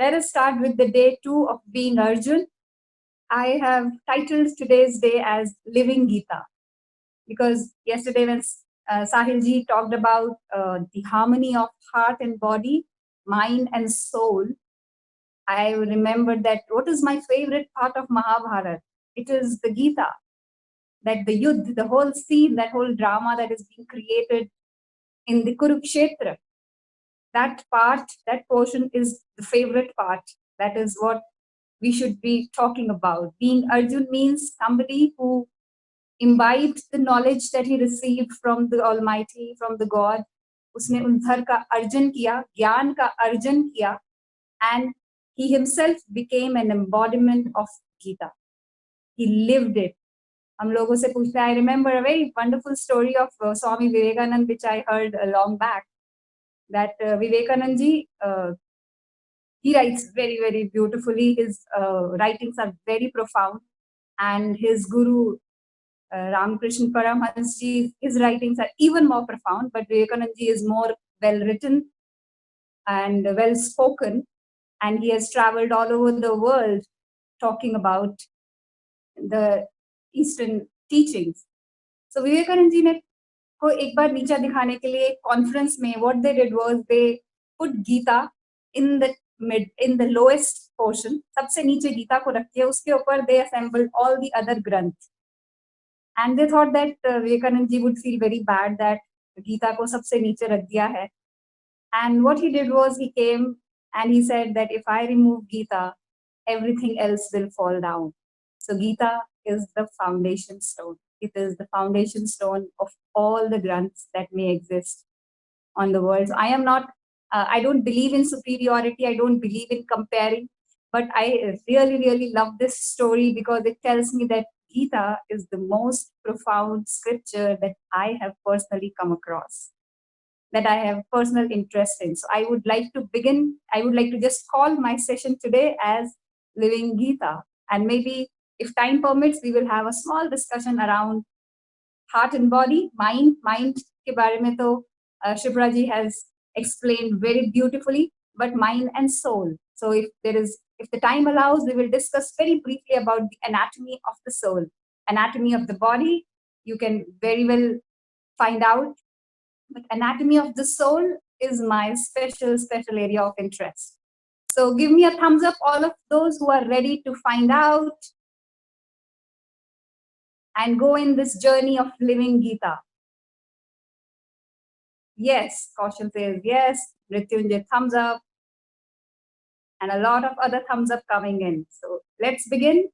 let us start with the day 2 of being Arjun. I have titled today's day as Living Gita because yesterday when Sahil ji talked about the harmony of heart and body, mind and soul, I remembered that what is my favorite part of Mahabharata? It is the Gita, that the Yudh, the whole scene, that whole drama that is being created in the Kurukshetra. That part, that portion is the favorite part. That is what we should be talking about. Being Arjun means somebody who imbibed the knowledge that he received from the Almighty, from the God. उसने उन धर का अर्जन किया, ज्ञान का अर्जन किया, and he himself became an embodiment of Gita. He lived it. हम लोगों से पूछते हैं, I remember a very wonderful story of Swami Vivekanand, which I heard a long back, that Vivekanand ji, he writes very, very beautifully. His writings are very profound, and his guru, Ramakrishna Paramahansa ji, his writings are even more profound, but Vivekanand ji is more well written and well spoken, and he has traveled all over the world talking about the Eastern teachings. So Vivekanand ji ने को एक बार नीचा दिखाने के लिए conference में what they did was they put Gita in the lowest portion, सबसे नीचे गीता को रख दिया, उसके ऊपर they assembled all the other granths, and they thought that Vivekanand ji would feel very bad that Gita को सबसे नीचे रख दिया है. And what he did was he came and he said that if I remove Gita, everything else will fall down. So Gita is the foundation stone. It is the foundation stone of all the granths that may exist on the world. So I am not, I don't believe in superiority. I don't believe in comparing, but I really, really love this story because it tells me that Gita is the most profound scripture that I have personally come across, that I have personal interest in. So I would like to begin, I would like to just call my session today as Living Gita. And maybe if time permits, we will have a small discussion around heart and body, mind. Mind ke bare mein to Shipra ji has explained very beautifully, but mind and soul. So if the time allows, we will discuss very briefly about the anatomy of the soul, anatomy of the body. You can very well find out, but anatomy of the soul is my special area of interest. So give me a thumbs up, all of those who are ready to find out and go in this journey of living Gita. Yes, Kaushal says yes. Mrityunjay, thumbs up. And a lot of other thumbs up coming in. So let's begin.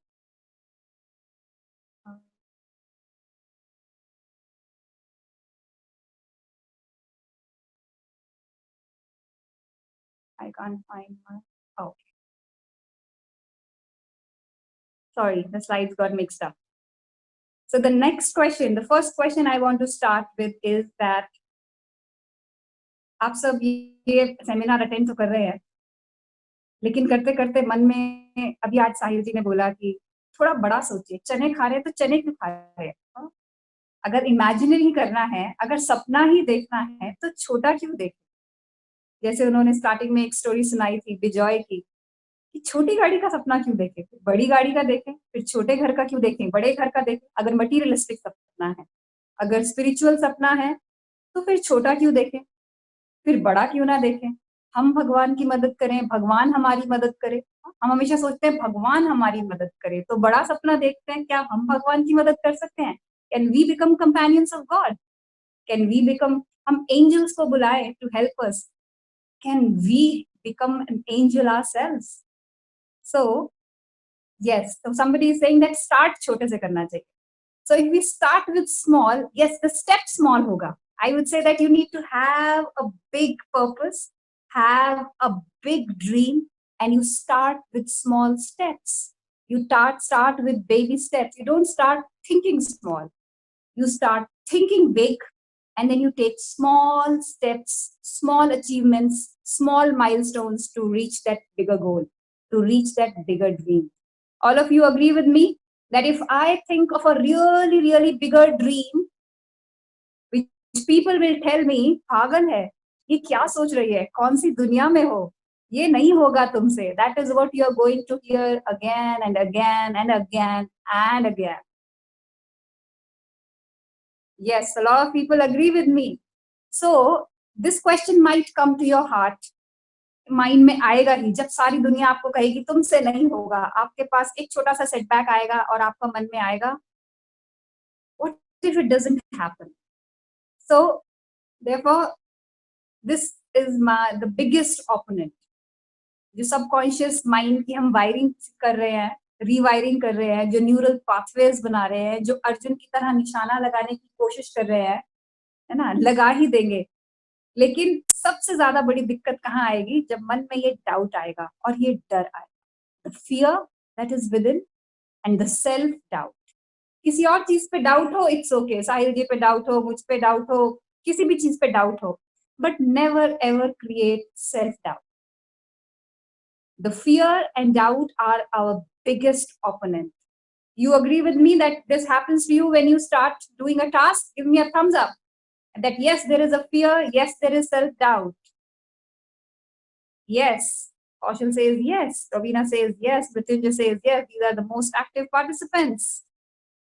I can't find my, oh. Sorry, the slides got mixed up. So the next question, the first question I want to start with is that आप सब ये seminar attend तो कर रहे हैं, लेकिन करते करते मन में अभी आज साहिल जी ने बोला कि थोड़ा बड़ा सोचिए, चने खा रहे हैं तो चने क्यों खा रहे हैं? अगर इमेजिनरी करना है, अगर सपना ही देखना है तो छोटा क्यों देखें? जैसे उन्होंने स्टार्टिंग में एक स्टोरी सुनाई थी बिजॉय की, कि छोटी गाड़ी का सपना क्यों देखें, बड़ी गाड़ी का देखें, फिर छोटे घर का क्यों देखें, बड़े घर का देखें. अगर मटीरियलिस्टिक सपना है, अगर स्पिरिचुअल सपना है, तो फिर छोटा क्यों देखें, फिर बड़ा क्यों ना देखें. हम भगवान की मदद करें, भगवान हमारी मदद करे. हम हमेशा सोचते हैं भगवान हमारी मदद करे, तो बड़ा सपना देखते हैं, क्या हम भगवान की मदद कर सकते हैं? Can we become companions of God? Can we become, हम एंजल्स को बुलाए to help us. Can we become an angel ourselves? So yes, so somebody is saying that start छोटे से करना चाहिए. So if we start with small, yes, the step small होगा. I would say that you need to have a big purpose, have a big dream, and you start with small steps. You start with baby steps. You don't start thinking small. You start thinking big, and then you take small steps, small achievements, small milestones to reach that bigger goal, to reach that bigger dream. All of you agree with me that if I think of a really, really bigger dream, which people will tell me, पागल है, ये क्या सोच रही है, कौन सी दुनिया में हो, ये नहीं होगा तुमसे. That is what you are going to hear again and again and again and again. Yes, a lot of people agree with me. So this question might come to your heart. Mind में आएगा ही जब सारी दुनिया आपको कहेगी तुमसे नहीं होगा. आपके पास एक छोटा सा सेटबैक आएगा और आपका मन में आएगा, what if it doesn't happen? So therefore this is the biggest opponent. जो सबकॉन्शियस माइंड की हम वायरिंग कर रहे हैं, रीवायरिंग कर रहे हैं, जो न्यूरल पाथवेज बना रहे हैं, जो अर्जुन की तरह निशाना लगाने की कोशिश कर रहे हैं, है ना, लगा ही देंगे. लेकिन सबसे ज्यादा बड़ी दिक्कत कहाँ आएगी? जब मन में ये डाउट आएगा और ये डर आएगा. The fear that is with in and the self doubt. किसी और चीज पे डाउट हो, इट्स ओके. साहिल जी पे डाउट हो, मुझ पे डाउट हो, किसी भी चीज पे डाउट हो, but never ever create self doubt. The fear and doubt are our biggest opponent. You agree with me that this happens to you when you start doing a task? Give me a thumbs up. That yes, there is a fear. Yes, there is self-doubt. Yes. Kaushal says yes. Ravina says yes. Mrityunjay says yes. These are the most active participants.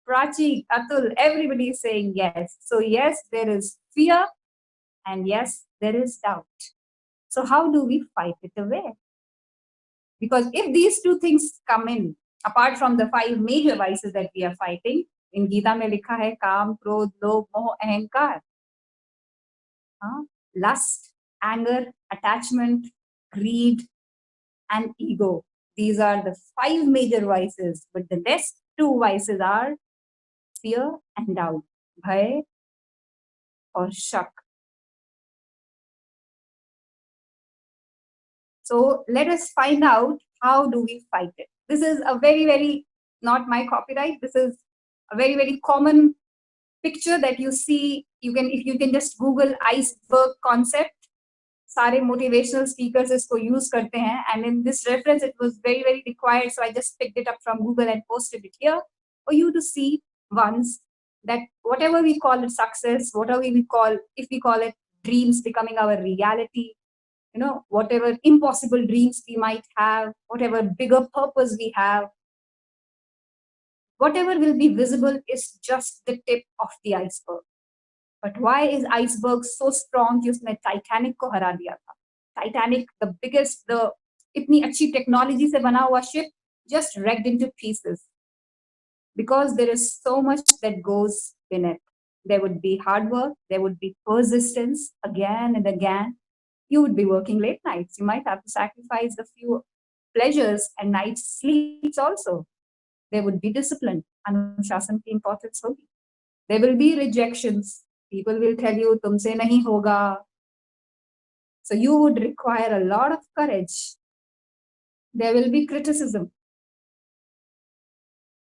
Prachi, Atul, everybody is saying yes. So yes, there is fear and yes, there is doubt. So how do we fight it away? Because if these two things come in, apart from the 5 major vices that we are fighting, in Gita mein likha hai काम, क्रोध, लोभ, मोह, अहंकार. Lust, anger, attachment, greed, and ego. These are the 5 major vices. But the next 2 vices are fear and doubt, bhay or shak. So let us find out how do we fight it. This is a very, very, not my copyright. This is a very, very common picture that you see. If you can just Google iceberg concept, सारे motivational speakers इसको use करते हैं. And in this reference, it was very, very required. So I just picked it up from Google and posted it here for you to see once that whatever we call it success, whatever we call, if we call it dreams becoming our reality, whatever impossible dreams we might have, whatever bigger purpose we have, whatever will be visible is just the tip of the iceberg. But why is iceberg so strong कि उसने Titanic को हरा दिया था? Titanic, the biggest, the इतनी अच्छी technology से बना हुआ ship just wrecked into pieces because there is so much that goes in it. There would be hard work, there would be persistence again and again. You would be working late nights. You might have to sacrifice a few pleasures and night sleeps also. There would be discipline. Anushasan ki importance hogi. There will be rejections. People will tell you, tumse nahi hoga. So you would require a lot of courage. There will be criticism.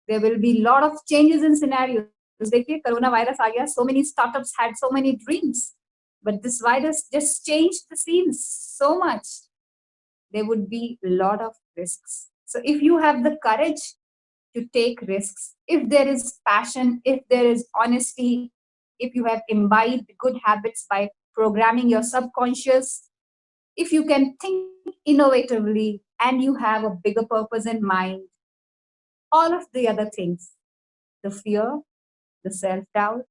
There will be a lot of changes in scenarios. देखिए, coronavirus आ गया. So many startups had so many dreams. But this virus just changed the scenes so much. There would be a lot of risks. So if you have the courage to take risks, if there is passion, if there is honesty, if you have imbibed good habits by programming your subconscious, if you can think innovatively and you have a bigger purpose in mind, all of the other things, the fear, the self-doubt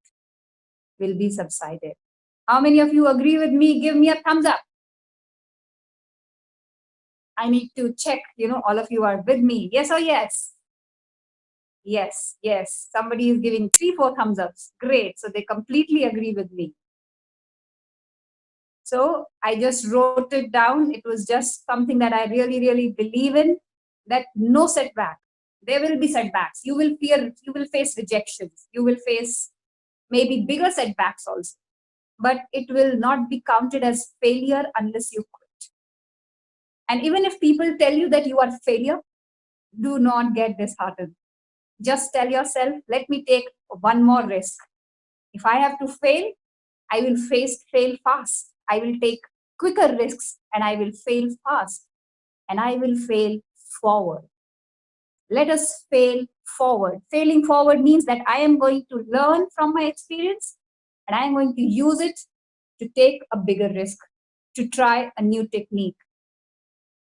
will be subsided. How many of you agree with me? Give me a thumbs up. I need to check, all of you are with me. Yes or yes? Yes, yes. Somebody is giving 3, 4 thumbs ups. Great. So they completely agree with me. So I just wrote it down. It was just something that I really, really believe in, that no setback. There will be setbacks. You will face rejections. You will face maybe bigger setbacks also. But it will not be counted as failure unless you quit. And even if people tell you that you are a failure, do not get disheartened. Just tell yourself, let me take one more risk. If I have to fail, I will fail fast. I will take quicker risks and I will fail fast. And I will fail forward. Let us fail forward. Failing forward means that I am going to learn from my experience and I am going to use it to take a bigger risk, to try a new technique.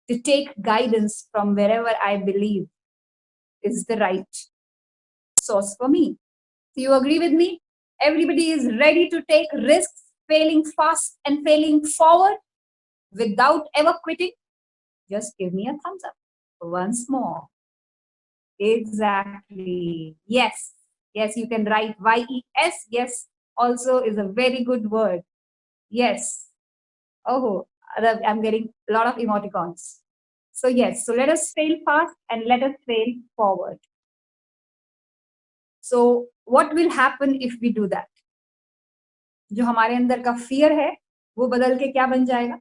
to take guidance from wherever I believe is the right source for me. Do you agree with me? Everybody is ready to take risks, failing fast and failing forward without ever quitting? Just give me a thumbs up once more. Exactly. Yes. Yes, you can write YES. Yes, also is a very good word. Yes. Oh, I'm getting a lot of emoticons. So, yes, so let us fail fast and let us fail forward. So, what will happen if we do that? जो हमारे अंदर का fear है, वो बदल के क्या बन जाएगा?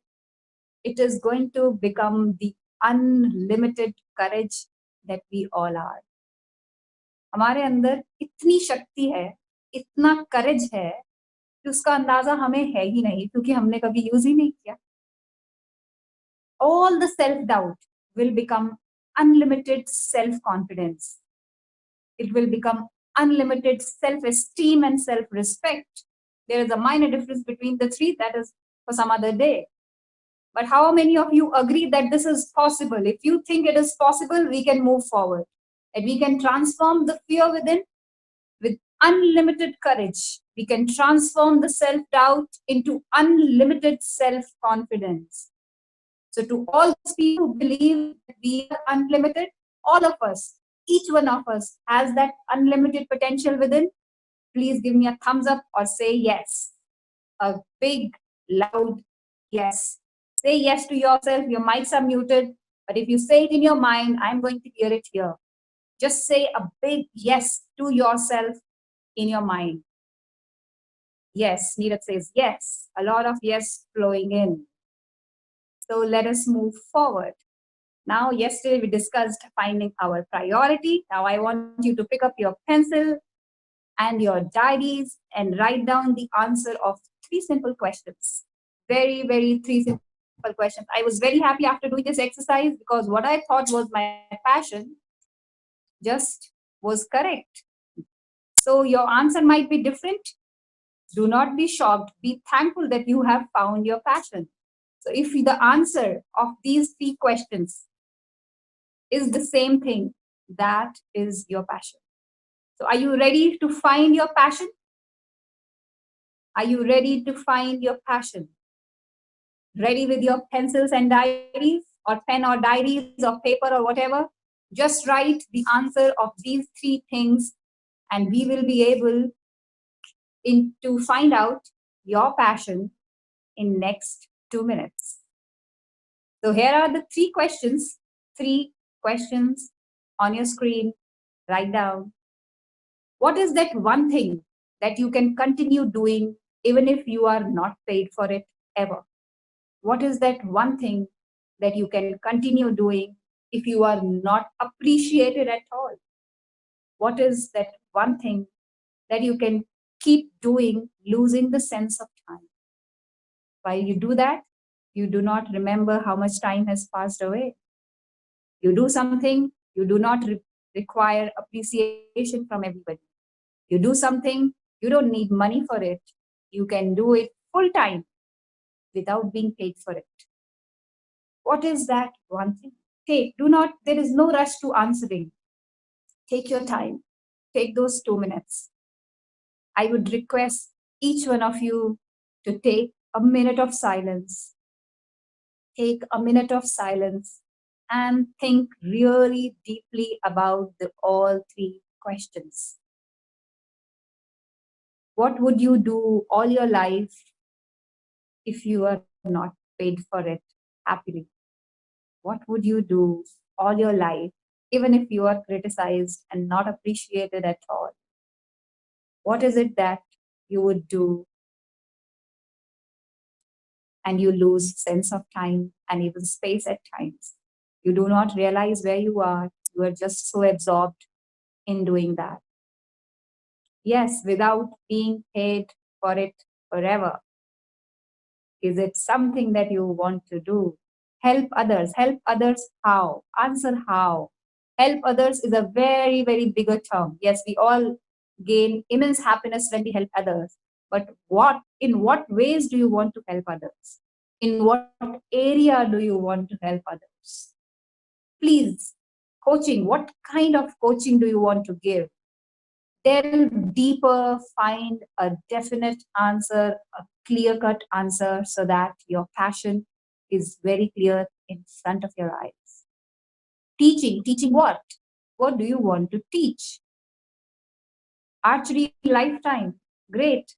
It is going to become the unlimited courage that we all are. हमारे अंदर इतनी शक्ति है, इतना करेज है कि उसका अंदाजा हमें है ही नहीं, क्योंकि हमने कभी यूज ही नहीं किया. All the self-doubt will become unlimited self-confidence. It will become unlimited self-esteem and self-respect. There is a minor difference between the three, that is for some other day. But how many of you agree that this is possible? If you think it is possible, we can move forward. And we can transform the fear within with unlimited courage. We can transform the self-doubt into unlimited self-confidence. So to all those people who believe that we are unlimited, all of us, each one of us has that unlimited potential within. Please give me a thumbs up or say yes. A big, loud yes. Say yes to yourself. Your mics are muted, but if you say it in your mind, I'm going to hear it here. Just say a big yes to yourself in your mind. Yes, Neeraj says yes. A lot of yes flowing in. So let us move forward. Now, yesterday we discussed finding our priority. Now I want you to pick up your pencil and your diaries and write down the answer of three simple questions. Very, very three simple questions. I was very happy after doing this exercise because what I thought was my passion just was correct. So your answer might be different. Do not be shocked. Be thankful that you have found your passion. So if the answer of these three questions is the same thing, that is your passion. So are you ready to find your passion? Are you ready to find your passion? Ready with your pencils and diaries or pen or diaries or paper or whatever? Just write the answer of these three things and we will be able to find out your passion in next 2 minutes. So here are the three questions on your screen. Write down. What is that one thing that you can continue doing even if you are not paid for it ever? What is that one thing that you can continue doing if you are not appreciated at all? What is that one thing that you can keep doing, losing the sense of time? While you do that, you do not remember how much time has passed away. You do something, you do not require appreciation from everybody. You do something, you don't need money for it. You can do it full time without being paid for it. What is that one thing? There is no rush to answering. Take your time. Take those 2 minutes. I would request each one of you to take a minute of silence. Take a minute of silence and think really deeply about all three questions. What would you do all your life if you are not paid for it happily? What would you do all your life, even if you are criticized and not appreciated at all? What is it that you would do and you lose sense of time and even space at times? You do not realize where you are. You are just so absorbed in doing that. Yes, without being paid for it forever. Is it something that you want to do? Help others. Help others how? Answer how. Help others is a very, very bigger term. Yes, we all gain immense happiness when we help others. But in what ways do you want to help others? In what area do you want to help others? Please, coaching, what kind of coaching do you want to give? Delve deeper, find a definite answer, a clear cut answer, so that your passion is very clear in front of your eyes. Teaching what? What do you want to teach? Archery lifetime, great.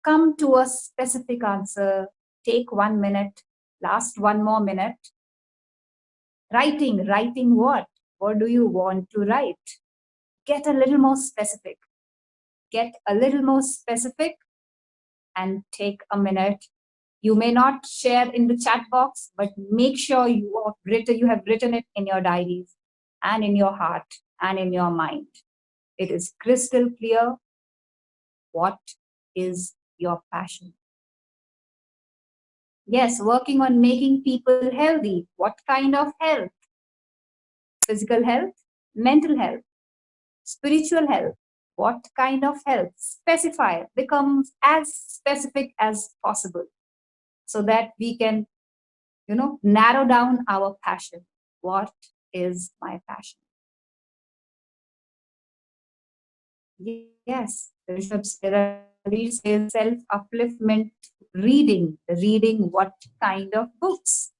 Come to a specific answer, take 1 minute, last one more minute. Writing what? What do you want to write? Get a little more specific. Get a little more specific and take a minute. You may not share in the chat box, but make sure you have written it in your diaries and in your heart and in your mind. It is crystal clear what is your passion. Yes, working on making people healthy. What kind of health? Physical health, mental health, spiritual health. What kind of health? Specify, become as specific as possible so that we can, narrow down our passion. What is my passion? Yes, Rishabh says self-upliftment reading what kind of books?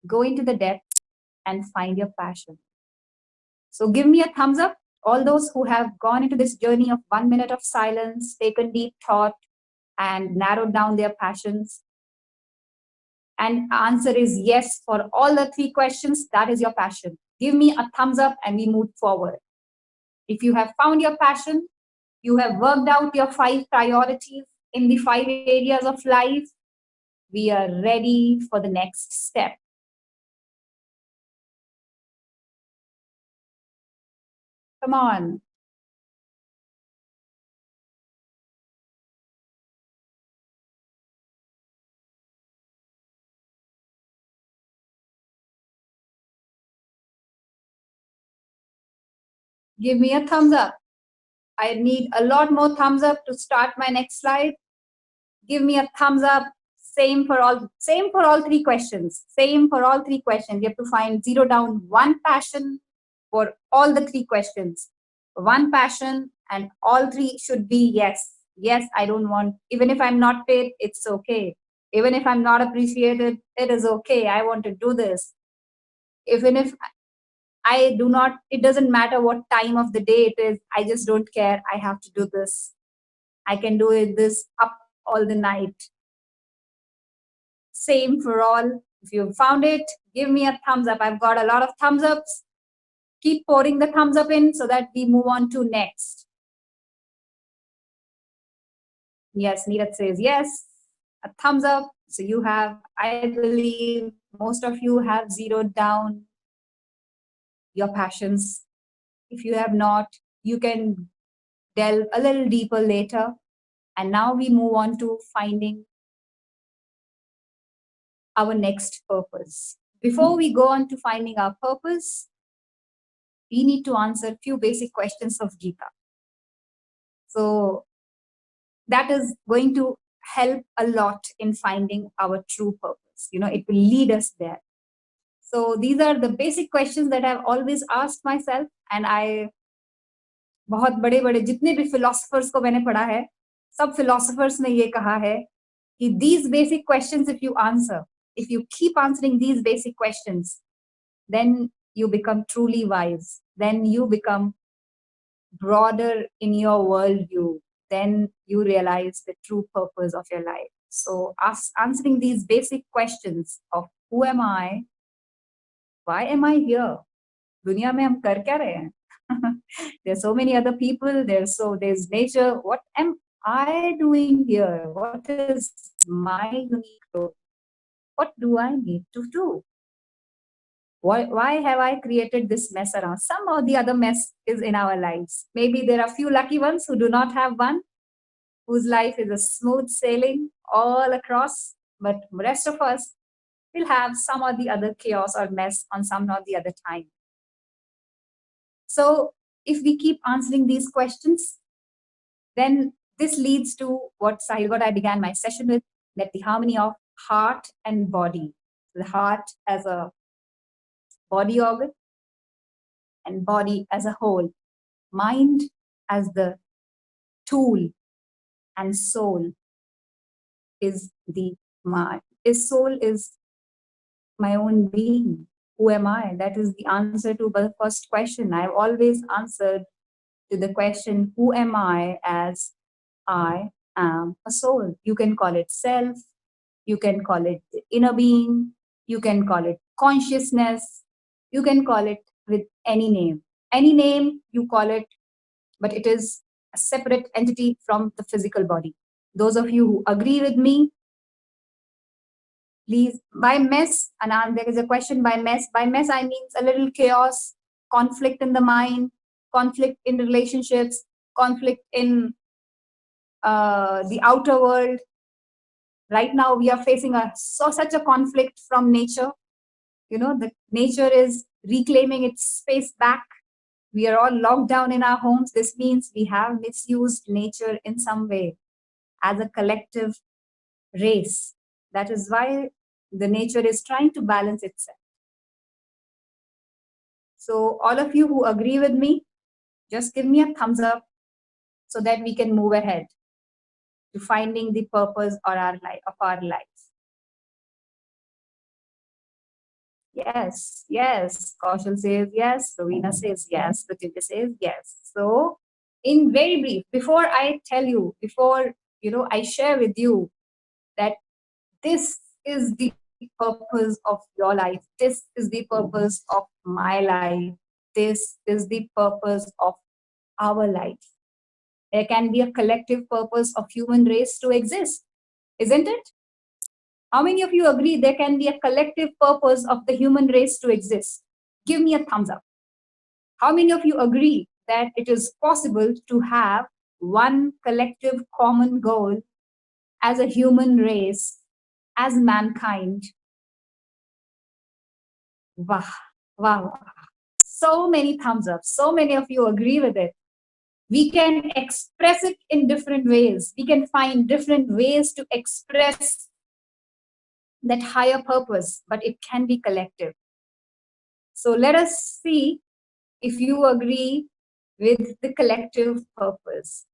Go into the depth and find your passion. So give me a thumbs up, all those who have gone into this journey of 1 minute of silence, taken deep thought, and narrowed down their passions. And answer is yes for all the 3 questions. That is your passion. Give me a thumbs up and we move forward. If you have found your passion, you have worked out your 5 priorities in the 5 areas of life, we are ready for the next step. Come on. Give me a thumbs up. I need a lot more thumbs up to start my next slide. Give me a thumbs up. Same for all 3 questions. Same for all 3 questions. You have to zero down one passion for all the 3 questions. One passion, and all 3 should be yes. Yes, I don't want, even if I'm not paid, it's okay. Even if I'm not appreciated, it is okay. I want to do this. Even if I do not, it doesn't matter what time of the day it is. I just don't care. I have to do this. I can do it this up all the night. Same for all. If you found it, give me a thumbs up. I've got a lot of thumbs ups. Keep pouring the thumbs up in so that we move on to next. Yes, Neeraj says yes. A thumbs up. So you have, I believe most of you have zeroed down your passions. If you have not, you can delve a little deeper later. And now we move on to finding our next purpose. Before we go on to finding our purpose, we need to answer a few basic questions of Gita. So that is going to help a lot in finding our true purpose. It will lead us there. So these are the basic questions that I've always asked myself, and I बहुत बड़े बड़े जितने भी philosophers को मैंने पढ़ा है, सब philosophers ने ये कहा है कि these basic questions if you answer, if you keep answering these basic questions, then you become truly wise. Then you become broader in your worldview. Then you realize the true purpose of your life. So answering these basic questions of who am I, why am I here, दुनिया में हम कर क्या रहे हैं? There's so many other people, there's nature. What am I doing here? What is my unique role? What do I need to do? Why have I created this mess around? Some or the other mess is in our lives. Maybe there are few lucky ones who do not have one, whose life is a smooth sailing all across, but rest of us will have some or the other chaos or mess on some or the other time. So if we keep answering these questions, then this leads to what I began my session with, that the harmony of heart and body. The heart as a body organ and body as a whole. Mind as the tool and soul is the mind. This soul is my own being. Who am I? That is the answer to the first question. I've always answered to the question, who am I, as I am a soul. You can call it self, you can call it the inner being, you can call it consciousness, you can call it with any name. Any name you call it, but it is a separate entity from the physical body. Those of you who agree with me, please, by mess, and there is a question by mess. By mess, I mean a little chaos, conflict in the mind, conflict in relationships, conflict in the outer world. Right now, we are facing such a conflict from nature. The nature is reclaiming its space back. We are all locked down in our homes. This means we have misused nature in some way as a collective race. That is why the nature is trying to balance itself. So all of you who agree with me, just give me a thumbs up so that we can move ahead to finding the purpose of our lives. Yes, yes. Kaushal says yes. Ravina says yes. Pratilya says yes. So, in very brief, before I tell you, before I share with you that this is the purpose of your life. This is the purpose of my life. This is the purpose of our life. There can be a collective purpose of human race to exist, isn't it? How many of you agree there can be a collective purpose of the human race to exist? Give me a thumbs up. How many of you agree that it is possible to have one collective common goal as a human race, as mankind? Wow, wow. So many thumbs up. So many of you agree with it. We can express it in different ways. We can find different ways to express that higher purpose, but it can be collective. So let us see if you agree with the collective purpose.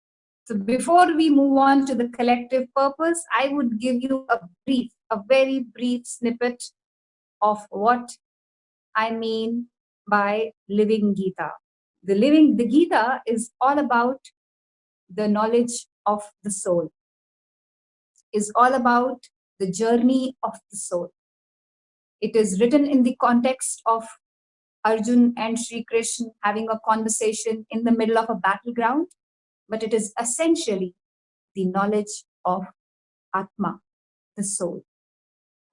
So before we move on to the collective purpose, I would give you a very brief snippet of what I mean by living Gita. The Gita is all about the knowledge of the soul, is all about the journey of the soul. It is written in the context of Arjuna and Sri Krishna having a conversation in the middle of a battleground, but it is essentially the knowledge of Atma, the soul.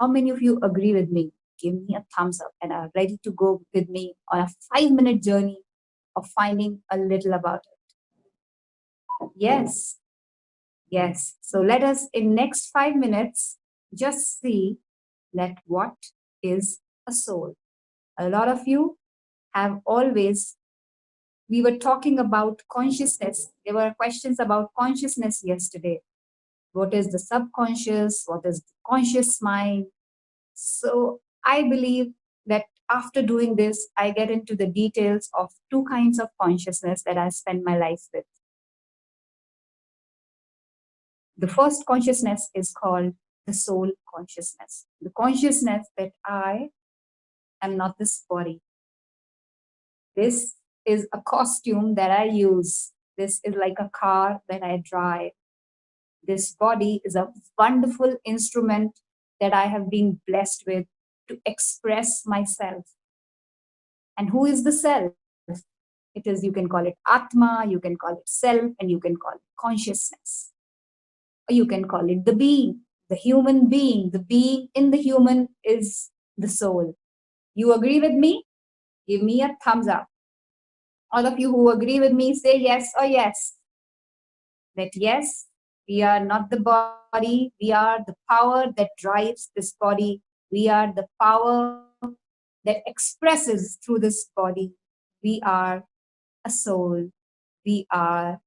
How many of you agree with me? Give me a thumbs up and are ready to go with me on a 5-minute journey of finding a little about it. Yes, yes. So let us, in next 5 minutes, just see that what is a soul. A lot of you have always, we were talking about consciousness. There were questions about consciousness yesterday. What is the subconscious? What is the conscious mind? So I believe that after doing this, I get into the details of 2 kinds of consciousness that I spend my life with. The first consciousness is called the soul consciousness. The consciousness that I am not this body. This is a costume that I use. This is like a car that I drive. This body is a wonderful instrument that I have been blessed with to express myself. And who is the self? It is, you can call it Atma, you can call it self, and you can call it consciousness. Or you can call it the being, the human being. The being in the human is the soul. You agree with me? Give me a thumbs up. All of you who agree with me, say yes or yes. That yes, we are not the body, we are the power that drives this body. We are the power that expresses through this body. We are a soul. We are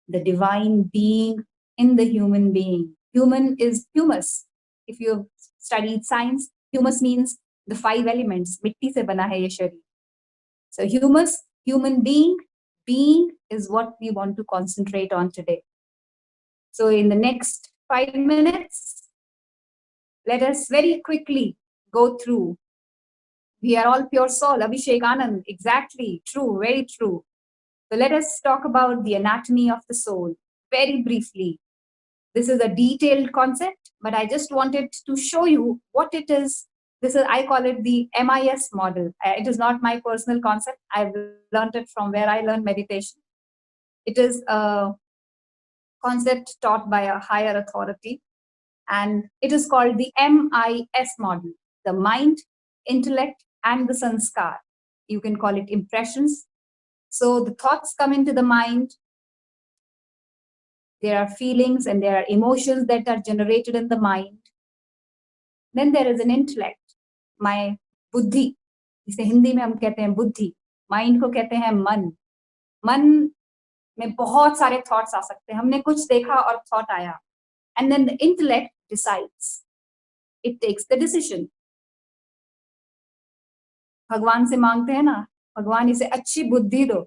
the divine being in the human being. Human is humus. If you've studied science. Humus means the 5 elements. Mitti se bana hai ye sharir. So humus, human being is what we want to concentrate on today. So in the next 5 minutes, let us very quickly go through. We are all pure soul, Abhishek Anand, exactly, true, very true. So let us talk about the anatomy of the soul very briefly. This is a detailed concept, but I just wanted to show you what it is. I call it the MIS model. It is not my personal concept. I've learned it from where I learned meditation. It is a concept taught by a higher authority, and it is called the MIS model, the mind, intellect, and the sanskar. You can call it impressions. So the thoughts come into the mind, there are feelings and there are emotions that are generated in the mind. Then there is an intellect, my buddhi, जिसे हिंदी में हम कहते हैं बुद्धि, mind को कहते हैं मन. मन में बहुत सारे थॉट्स आ सकते हैं, हमने कुछ देखा और थॉट आया. And then the intellect decides. It takes the decision. भगवान से मांगते हैं ना, भगवान इसे अच्छी बुद्धि दो.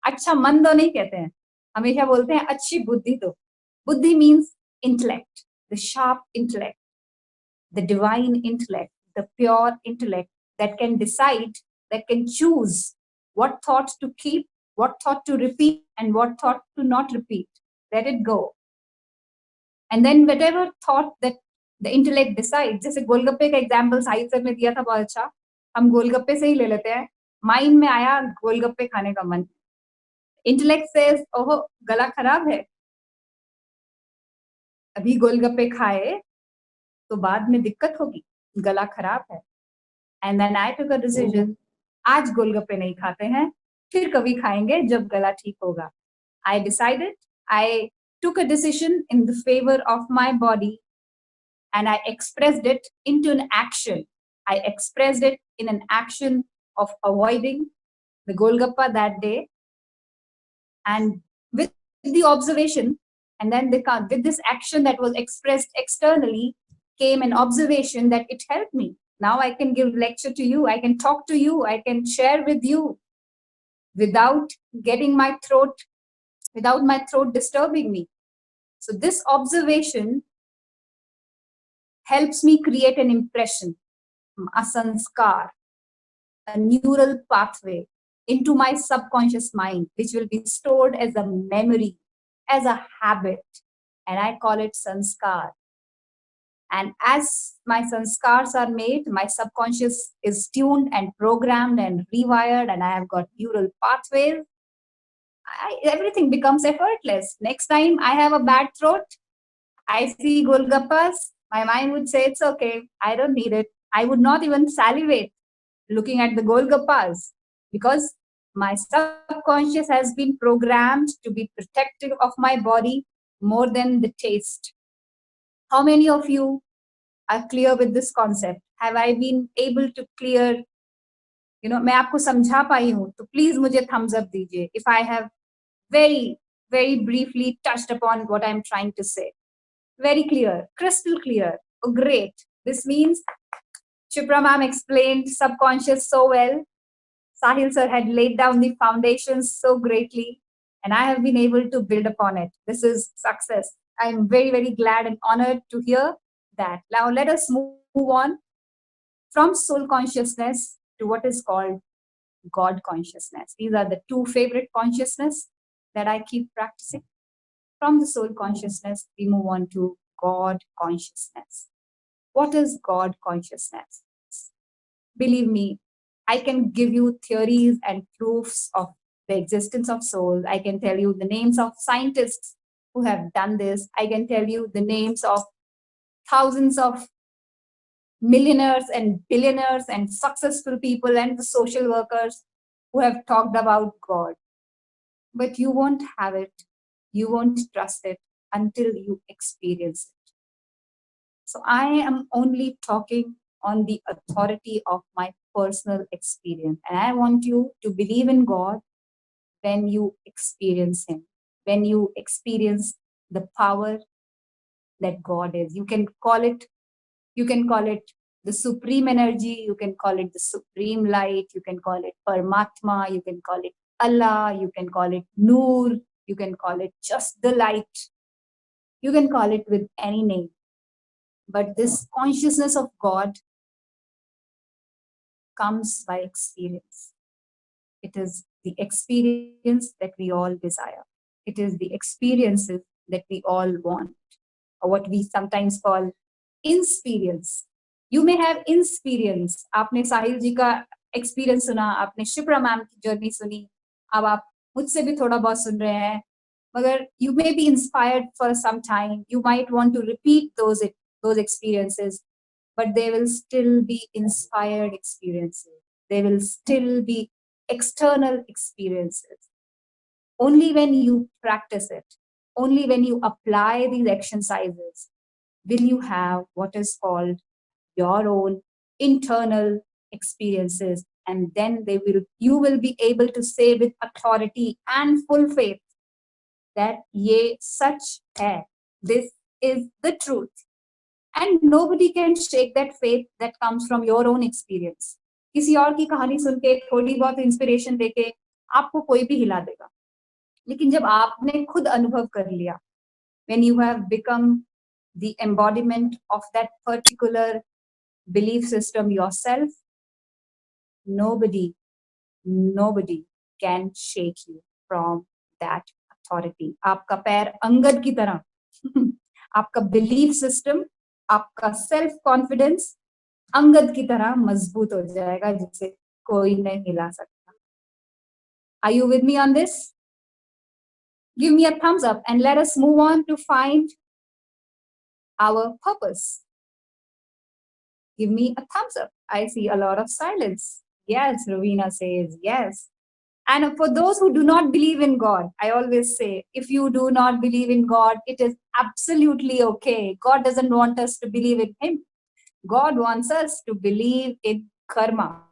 अच्छा मन दो नहीं कहते हैं, हमेशा बोलते हैं अच्छी बुद्धि दो. बुद्धि means intellect, the sharp intellect, the divine intellect, the pure intellect that can decide, that can choose what thought to keep, what thought to repeat, and what thought to not repeat. Let it go. And then whatever thought that the intellect decides, जैसे गोलगप्पे का example Shahid sir ने दिया था बहुत अच्छा, हम गोलगप्पे से ही ले लेते हैं. माइंड में आया गोलगप्पे खाने का मन, इंटेलेक्ट सेज ओहो गला खराब है, अभी गोलगप्पे खाए तो बाद में दिक्कत होगी, गला खराब है. And then I took a decision, आज गोलगप्पे नहीं खाते हैं, फिर कभी खाएंगे जब गला ठीक होगा. I decided, I took a decision in the favor of my body, and I expressed it into an action. I expressed it in an action of avoiding the Golgappa that day. And with the observation, and then with this action that was expressed externally, came an observation that it helped me. Now I can give lecture to you, I can talk to you, I can share with you without getting my throat, without my throat disturbing me. So this observation helps me create an impression, a sanskar, a neural pathway into my subconscious mind, which will be stored as a memory, as a habit, and I call it sanskar. And as my sanskars are made, my subconscious is tuned and programmed and rewired, and I have got neural pathways. Everything becomes effortless. Next time I have a bad throat, I see golgappas, my mind would say, it's okay, I don't need it. I would not even salivate looking at the golgappas, because my subconscious has been programmed to be protective of my body more than the taste. How many of you are clear with this concept? Have I been able to clear, मैं आपको समझा पाई हूँ, तो please मुझे thumbs up दीजिए if I have very, very briefly touched upon what I'm trying to say. Very clear, crystal clear. Oh, great. This means Chipra ma'am explained subconscious so well. Sahil sir had laid down the foundations so greatly, and I have been able to build upon it. This is success. I'm very, very glad and honored to hear that. Now let us move on from soul consciousness to what is called God consciousness. These are the two favorite consciousness that I keep practicing. From the soul consciousness, we move on to God consciousness. What is God consciousness? Believe me, I can give you theories and proofs of the existence of souls. I can tell you the names of scientists who have done this. I can tell you the names of thousands of millionaires and billionaires and successful people and the social workers who have talked about God. But you won't have it. You won't trust it until you experience it. So I am only talking on the authority of my personal experience. And I want you to believe in God when you experience Him, when you experience the power that God is. You can call it You can call it the supreme energy, you can call it the supreme light, you can call it Paramatma, you can call it Allah, you can call it Noor, you can call it just the light, you can call it with any name. But this consciousness of God comes by experience. It is the experience that we all desire. It is the experiences that we all want, or what we sometimes call insperience. You may have insperience. आपने साहिल जी का experience सुना, आपने Shipra ma'am की journey सुनी, अब आप मुझसे भी थोड़ा बहुत सुन रहे हैं. मगर you may be inspired for some time. You might want to repeat those experiences, but they will still be inspired experiences. They will still be external experiences. Only when you practice it, only when you apply these exercises, will you have what is called your own internal experiences, and then you will be able to say with authority and full faith that ye sach hai, this is the truth. And nobody can shake that faith that comes from your own experience. किसी और की कहानी सुन के थोड़ी बहुत inspiration देके आपको कोई भी हिला देगा, लेकिन जब आपने खुद अनुभव कर लिया, when you have become the embodiment of that particular belief system yourself, nobody can shake you from that authority. आपका पैर अंगद की तरह आपका belief system, आपका self confidence अंगद की तरह मजबूत हो जाएगा, जिसे कोई नहीं हिला सकता. Are you with me on this? Give me a thumbs up and let us move on to find our purpose. Give me a thumbs up. I see a lot of silence. Yes, Ravina says yes. And for those who do not believe in God, I always say, if you do not believe in God, it is absolutely okay. God doesn't want us to believe in Him. God wants us to believe in karma.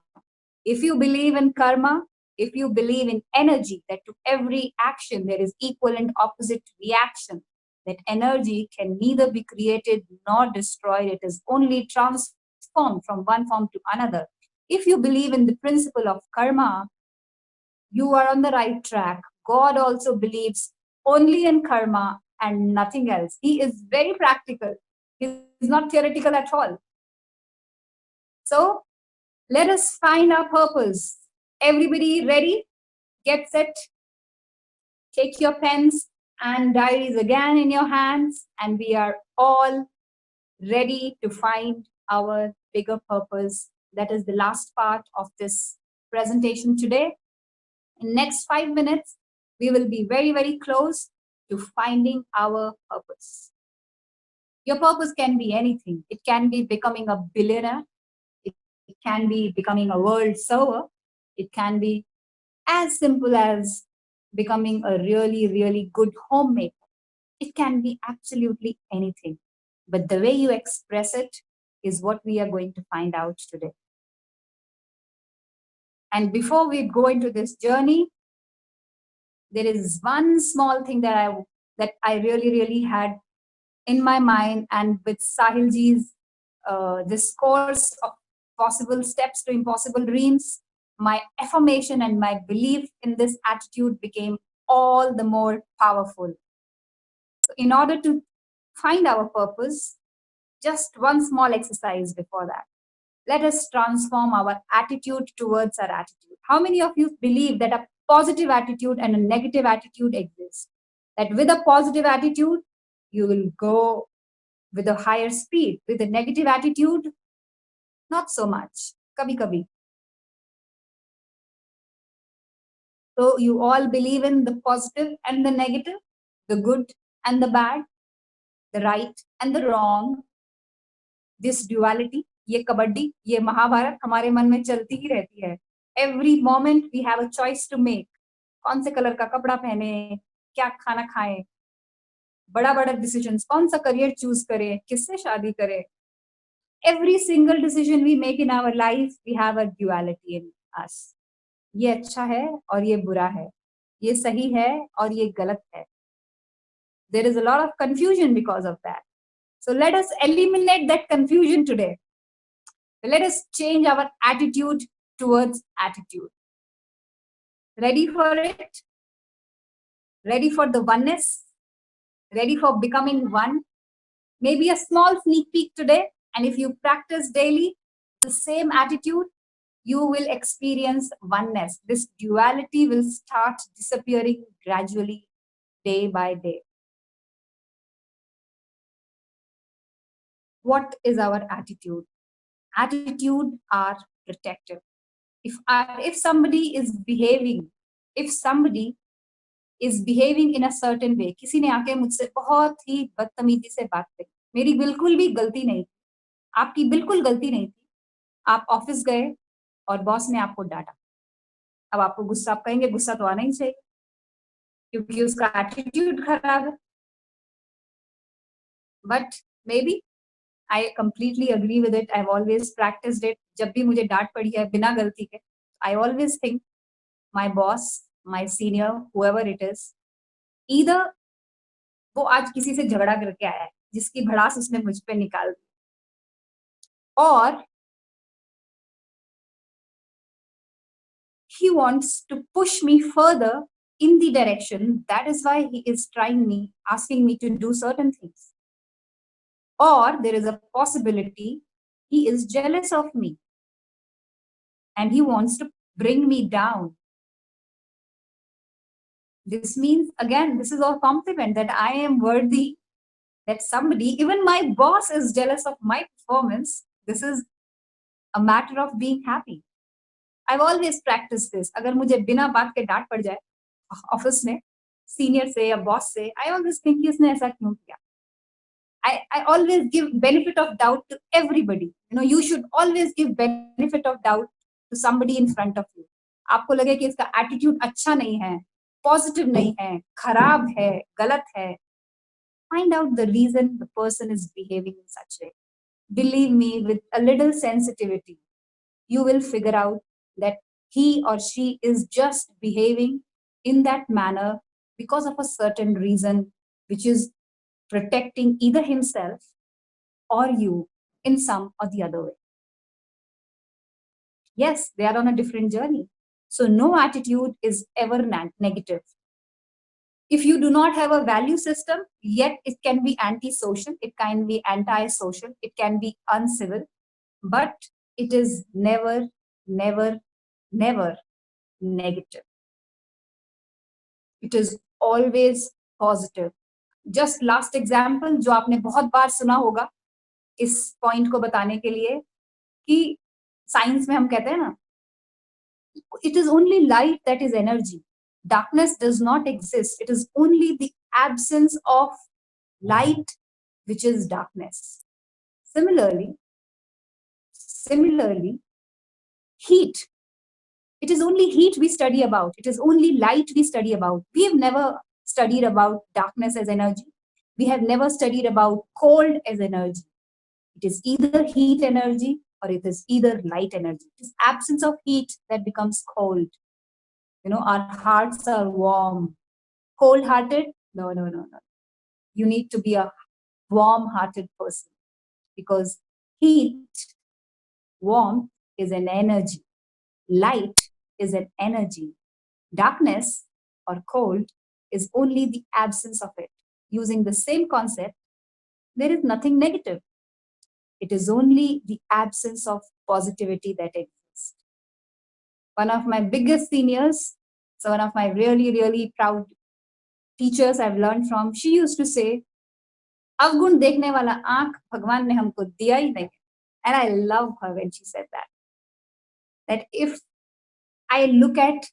If you believe in karma, if you believe in energy, that to every action there is equal and opposite reaction, that energy can neither be created nor destroyed, it is only transformed from one form to another. If you believe in the principle of karma, you are on the right track. God also believes only in karma and nothing else. He is very practical. He is not theoretical at all. So let us find our purpose. Everybody ready? Get set. Take your pens and diaries again in your hands, and we are all ready to find our bigger purpose. That is the last part of this presentation today. In next 5 minutes, we will be very, very close to finding our purpose. Your purpose can be anything. It can be becoming a billionaire. It can be becoming a world server. It can be as simple as becoming a really, really good homemaker. It can be absolutely anything. But the way you express it is what we are going to find out today. And before we go into this journey, there is one small thing that I really, really had in my mind, and with Sahilji's this course of possible steps to impossible dreams, my affirmation and my belief in this attitude became all the more powerful. So in order to find our purpose, just one small exercise before that. Let us transform our attitude towards our attitude. How many of you believe that a positive attitude and a negative attitude exist? That with a positive attitude, you will go with a higher speed. With a negative attitude, not so much. Kabhi kabhi. So you all believe in the positive and the negative, the good and the bad, the right and the wrong. This duality, ये कबड्डी, ये महाभारत हमारे मन में चलती ही रहती है. Every moment we have a choice to make. कौन से कलर का कपड़ा पहने, क्या खाना खाएं, बड़ा बड़ा decisions, कौन सा career choose करें, किससे शादी करें. Every single decision we make in our life, we have a duality in us. ये अच्छा है और ये बुरा है, ये सही है और ये गलत है. There is a lot of confusion because of that. So let us eliminate that confusion today. Let us change our attitude towards attitude. Ready for it? Ready for the oneness? Ready for becoming one? Maybe a small sneak peek today, and if you practice daily the same attitude, you will experience oneness. This duality will start disappearing gradually, day by day. What is our attitude? Attitude are protective. If somebody is behaving, if somebody is behaving in a certain way, किसी ने आके मुझसे बहुत ही बदतमीजी से बात करी, मेरी बिल्कुल भी गलती नहीं थी, आपकी बिल्कुल गलती नहीं थी, आप ऑफिस गए और बॉस ने आपको डांटा, अब आपको गुस्सा, आप कहेंगे गुस्सा तो आना ही चाहिए क्योंकि उसका एटीट्यूड खराब है. But may be I completely agree with it. I have always practised it. जब भी मुझे डांट पड़ी है बिना गलती के, I always think my boss, my senior, however it is, either वो आज किसी से झगड़ा करके आया है जिसकी भड़ास उसने मुझ पे निकाल दी, और he wants to push me further in the direction. That is why he is trying me, asking me to do certain things. Or there is a possibility he is jealous of me and he wants to bring me down. This means, again, this is all compliment that I am worthy, that somebody, even my boss, is jealous of my performance. This is a matter of being happy. I've always practiced this. अगर मुझे बिना बात के डांट पड़ जाए office में senior से या बॉस से, I always think कि इसने ऐसा क्यों किया. I always give benefit of doubt to everybody. You know, you should always give benefit of doubt to somebody in front of you. आपको लगे कि इसका एटीट्यूड अच्छा नहीं है, पॉजिटिव नहीं है, खराब है, गलत है, find out the reason the person is behaving in such a way. Believe me, with a little sensitivity, you will figure out that he or she is just behaving in that manner because of a certain reason, which is protecting either himself or you in some or the other way. Yes, they are on a different journey. So no attitude is ever negative. If you do not have a value system, yet it can be anti-social, it can be anti-social, it can be uncivil, but it is never, never, never negative. It is always positive. Just last example, जो आपने बहुत बार सुना होगा इस point को बताने के लिए, कि साइंस में हम कहते हैं ना, it is only light that is energy. Darkness does not exist. It is only the absence of light which is darkness. Similarly, heat. It is only heat we study about. It is only light we study about. We have never studied about darkness as energy. We have never studied about cold as energy. It is either heat energy or it is either light energy. It is absence of heat that becomes cold. You know, our hearts are warm. Cold-hearted? No. You need to be a warm-hearted person, because heat, warmth is an energy. Light is an energy. Darkness or cold is only the absence of it. Using the same concept, there is nothing negative. It is only the absence of positivity that exists. One of my biggest seniors, so one of my really, really proud teachers I've learned from, she used to say, अवगुण देखने वाला आंख भगवान ने हमको दिया ही नहीं. And I love her when she said that. That if I look at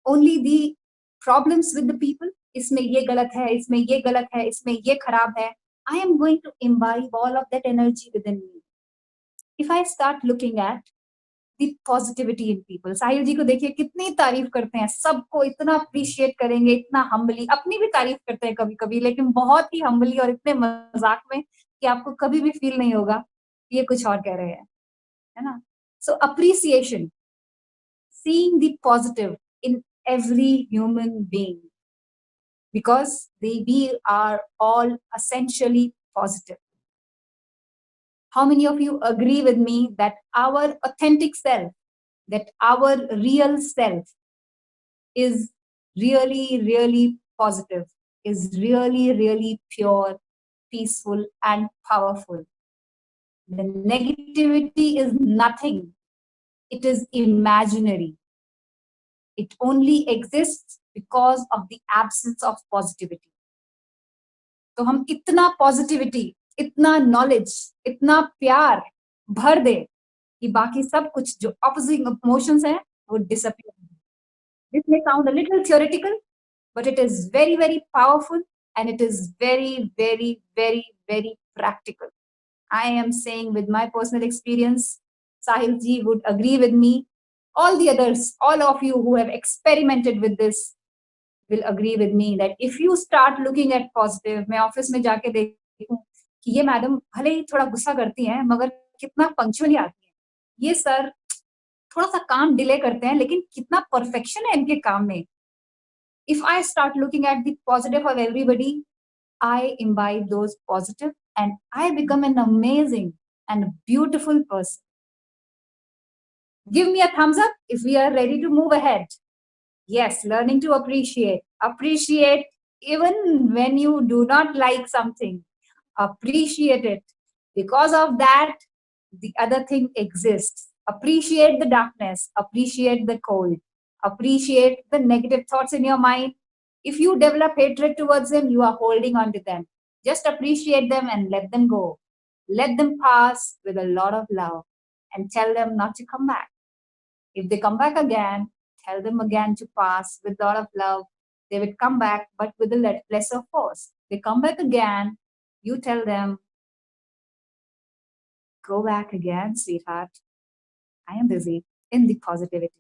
only the problems with the people, इसमें ये गलत है, इसमें ये गलत है, इसमें ये खराब है, I am going to imbibe all of that energy within me. If I start looking at the positivity in people, साहिल जी को देखिए कितनी तारीफ करते हैं, सबको इतना अप्रिशिएट करेंगे, इतना हम्बली, अपनी भी तारीफ करते हैं कभी कभी, लेकिन बहुत ही हम्बली और इतने मजाक में कि आपको कभी भी फील नहीं होगा ये कुछ और कह रहे हैं, है ना. So appreciation, seeing the positive in every human being, because we are all essentially positive. How many of you agree with me that our authentic self, that our real self is really, really positive, is really, really pure, peaceful, and powerful? The negativity is nothing, it is imaginary. It only exists because of the absence of positivity. तो हम इतना positivity, इतना knowledge, इतना प्यार भर दे कि बाकी सब कुछ जो ऑपोजिंग इमोशंस हैं वो disappear. This may sound a little theoretical, but it is very, very powerful, and it is very, very, very, very practical. I am saying with my personal experience, Sahil ji would agree with me. All the others, all of you who have experimented with this will agree with me that if you start looking at positive, मैं office में जाके देखूं कि ये madam भले ही थोड़ा गुस्सा करती हैं मगर कितना पंक्चुअली आती हैं, ये सर थोड़ा सा काम डिले करते हैं लेकिन कितना परफेक्शन है इनके काम में. If I start looking at the positive of everybody, I imbibe those positive and I become an amazing and beautiful person. Give me a thumbs up if we are ready to move ahead. Yes, learning to appreciate. Appreciate even when you do not like something. Appreciate it. Because of that, the other thing exists. Appreciate the darkness. Appreciate the cold. Appreciate the negative thoughts in your mind. If you develop hatred towards them, you are holding on to them. Just appreciate them and let them go. Let them pass with a lot of love and tell them not to come back. If they come back again, tell them again to pass with a lot of love. They would come back, but with a lesser force. They come back again, you tell them, go back again, sweetheart. I am busy in the positivity.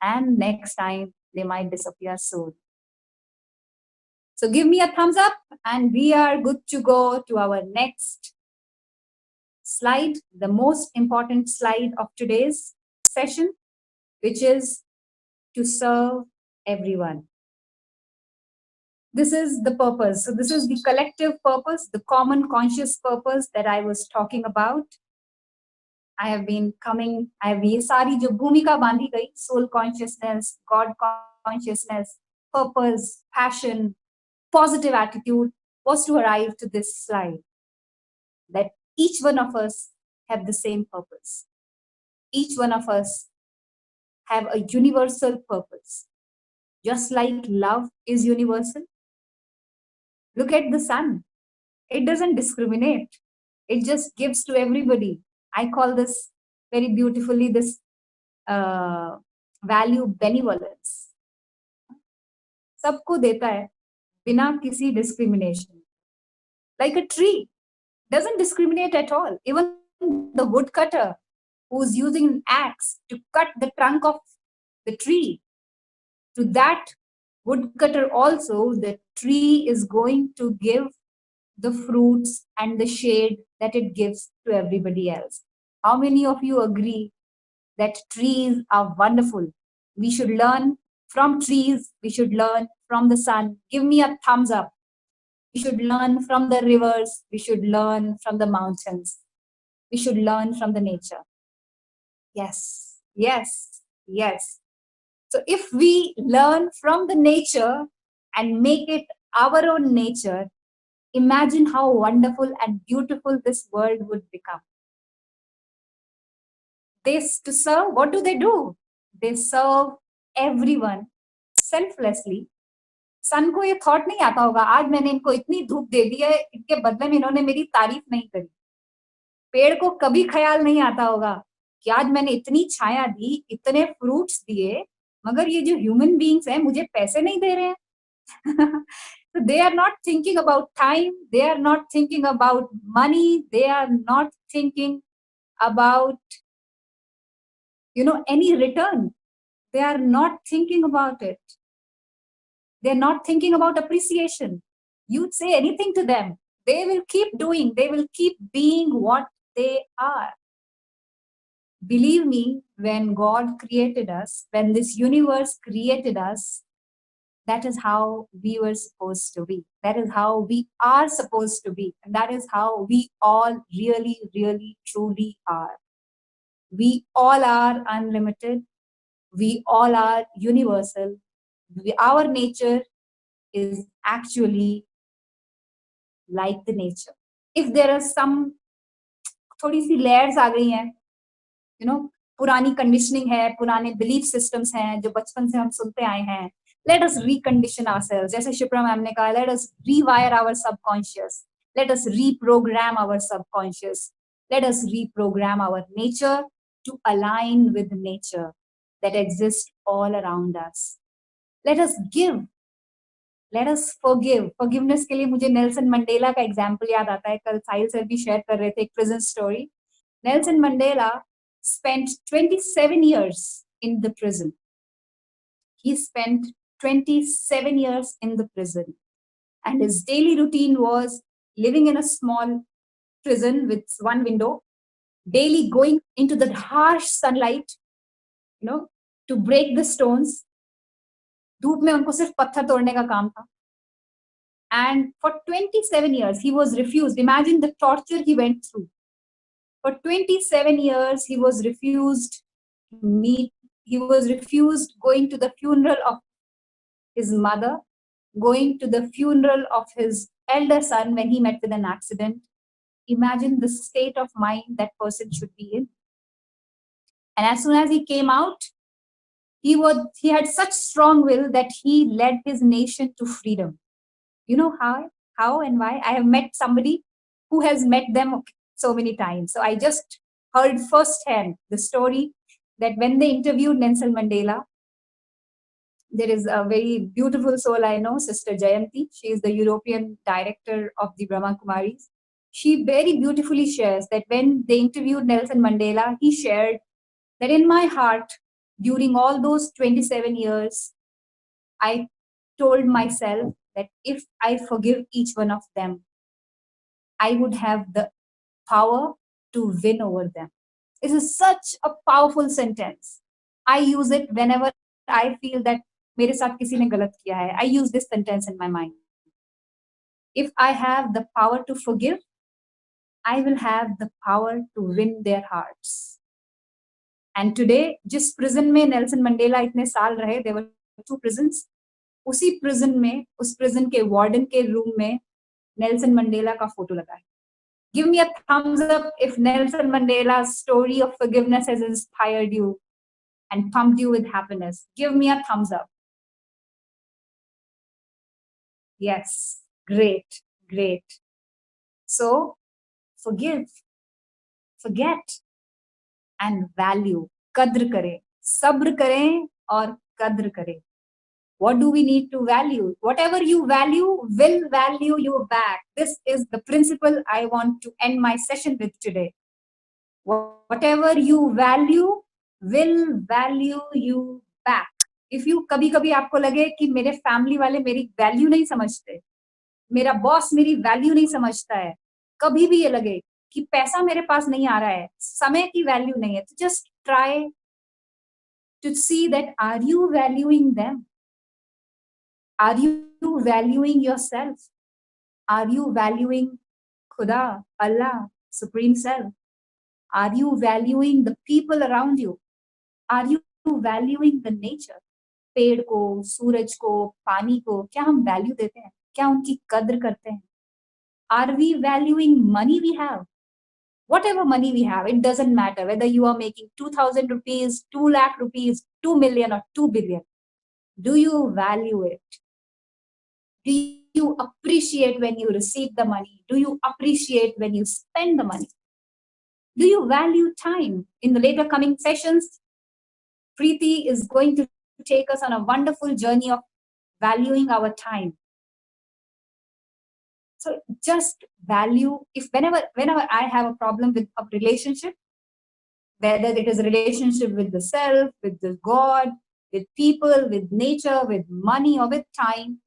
And next time, they might disappear soon. So give me a thumbs up, and we are good to go to our next slide, the most important slide of today's session, which is to serve everyone. This is the purpose. So this is the collective purpose, the common conscious purpose that I was talking about. I have been coming, I have ये सारी जो भूमिका बांधी गई, soul consciousness, God consciousness, purpose, passion, positive attitude, was to arrive to this slide. That each one of us have the same purpose. Each one of us have a universal purpose. Just like love is universal. Look at the sun. It doesn't discriminate. It just gives to everybody. I call this very beautifully this value benevolence. सबको देता है बिना किसी discrimination. Like a tree doesn't discriminate at all. Even the woodcutter who's using an axe to cut the trunk of the tree, to that woodcutter also, the tree is going to give the fruits and the shade that it gives to everybody else. How many of you agree that trees are wonderful? We should learn from trees. We should learn from the sun. Give me a thumbs up. We should learn from the rivers. We should learn from the mountains. We should learn from the nature. Yes, yes, yes. So if we learn from the nature and make it our own nature, imagine how wonderful and beautiful this world would become. To serve, what do? They serve everyone selflessly. सन को ये thought नहीं आता होगा आज मैंने इनको इतनी धूप दे दी है, इनके बदले में इन्होंने मेरी तारीफ नहीं करी. पेड़ को कभी ख्याल नहीं आता होगा कि आज मैंने इतनी छाया दी, इतने फ्रूट्स दिए, मगर ये जो ह्यूमन बीइंग्स हैं मुझे पैसे नहीं दे रहे हैं. So they are not thinking about time, they are not thinking about money, they are not thinking about any return. They are not thinking about it. They're not thinking about appreciation. You'd say anything to them, they will keep doing, they will keep being what they are. Believe me, when God created us, when this universe created us, That is how we were supposed to be. That is how we are supposed to be. And that is how we all really, really, truly are. We all are unlimited. We all are universal. Our nature is actually like the nature. If there are some थोड़ी सी layers आ गई हैं, you know, पुरानी conditioning है, पुराने belief systems हैं जो बचपन से हम सुनते आए हैं, let us recondition ourselves. जैसे शिप्रा मैम ने कहा, let us rewire our subconscious, let us reprogram our subconscious, let us reprogram our nature to align with nature that exists all around us. Let us give, let us forgive. Forgiveness के लिए मुझे Nelson Mandela का example याद आता है. कल साहिल sir भी share कर रहे थे एक prison story. Nelson Mandela spent 27 years in the prison. He spent 27 years in the prison. And his daily routine was living in a small prison with one window, daily going into the harsh sunlight, to break the stones. धूप में उनको सिर्फ पत्थर तोड़ने का काम था. And for 27 years, he was refused. Imagine the torture he went through. For 27 years, he was refused meat. He was refused going to the funeral of his mother, going to the funeral of his elder son when he met with an accident. Imagine the state of mind that person should be in. And as soon as he came out, he had such strong will that he led his nation to freedom. You know how and why? I have met somebody who has met them so many times. So I just heard firsthand the story that when they interviewed Nelson Mandela, there is a very beautiful soul I know, Sister Jayanti. She is the European director of the Brahma Kumaris. She very beautifully shares that when they interviewed Nelson Mandela, he shared that in my heart, during all those 27 years, I told myself that if I forgive each one of them, I would have the power to win over them. It is such a powerful sentence. I use it whenever I feel that मेरे साथ किसी ने गलत किया है. I use this sentence in my mind. If I have the power to forgive, I will have the power to win their hearts. And today, जिस prison में Nelson Mandela इतने साल रहे, there were 2 prisons. उसी prison में, उस prison के warden के room में नेल्सन मंडेला का फोटो लगा है. Give me a thumbs up if Nelson Mandela's story of forgiveness has inspired you and pumped you with happiness. Give me a thumbs up. Yes, great, great. So, forgive, forget, and value. Qadr kare, sabr kare aur qadr kare. What do we need to value? Whatever you value will value you back. This is the principle I want to end my session with today. Whatever you value will value you back. If you कभी-कभी आपको लगे कि मेरे family वाले मेरी value नहीं समझते, मेरा बॉस मेरी वैल्यू नहीं समझता है, कभी भी ये लगे कि पैसा मेरे पास नहीं आ रहा है, समय की वैल्यू नहीं है, तो just try to see that are you valuing them? Are you valuing yourself? Are you valuing Khuda, Allah, Supreme Self? Are you valuing the people around you? Are you valuing the nature? पेड़ को, सूरज को, पानी को क्या हम value देते हैं? क्या उनकी कद्र करते हैं? Are we valuing money we have? Whatever money we have, it doesn't matter whether you are making 2,000 rupees, 2 lakh rupees, 2 million or 2 billion. Do you value it? Do you appreciate when you receive the money? Do you appreciate when you spend the money? Do you value time? In the later coming sessions, Preeti is going to take us on a wonderful journey of valuing our time. So just value, if whenever I have a problem with a relationship, whether it is a relationship with the self, with the God, with people, with nature, with money, or with time,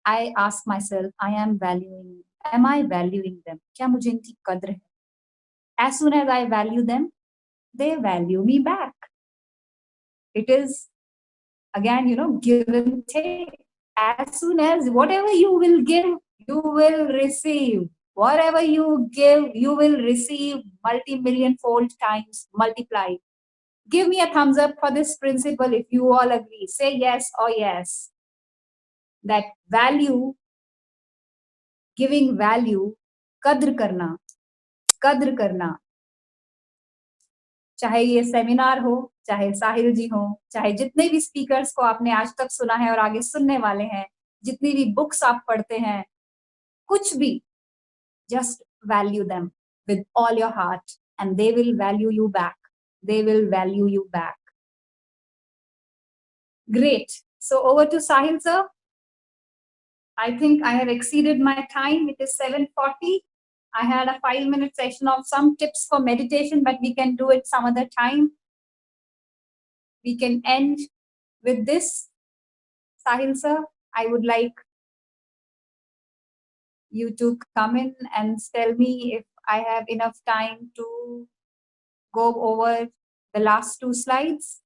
I ask myself, am I valuing them? क्या मुझे इनकी कद्र है? As soon as I value them, they value me back. It is, again, give and take. as soon as whatever you will give, you will receive. Whatever you give, you will receive multi-million fold times multiplied. Give me a thumbs up for this principle if you all agree. Say yes or yes. That value, giving value, kadr karna. चाहे ये seminar हो, चाहे साहिल जी हो, चाहे जितने भी speakers को आपने आज तक सुना है और आगे सुनने वाले हैं, जितनी भी बुक्स आप पढ़ते हैं, कुछ भी, just value them with all your heart and they will value you back. They will value you back. Great. So over to Sahil sir. I think I have exceeded my time. It is 7:40. I had a 5-minute session of some tips for meditation, but we can do it some other time. We can end with this. Sahil sir, I would like you to come in and tell me if I have enough time to go over the last 2 slides.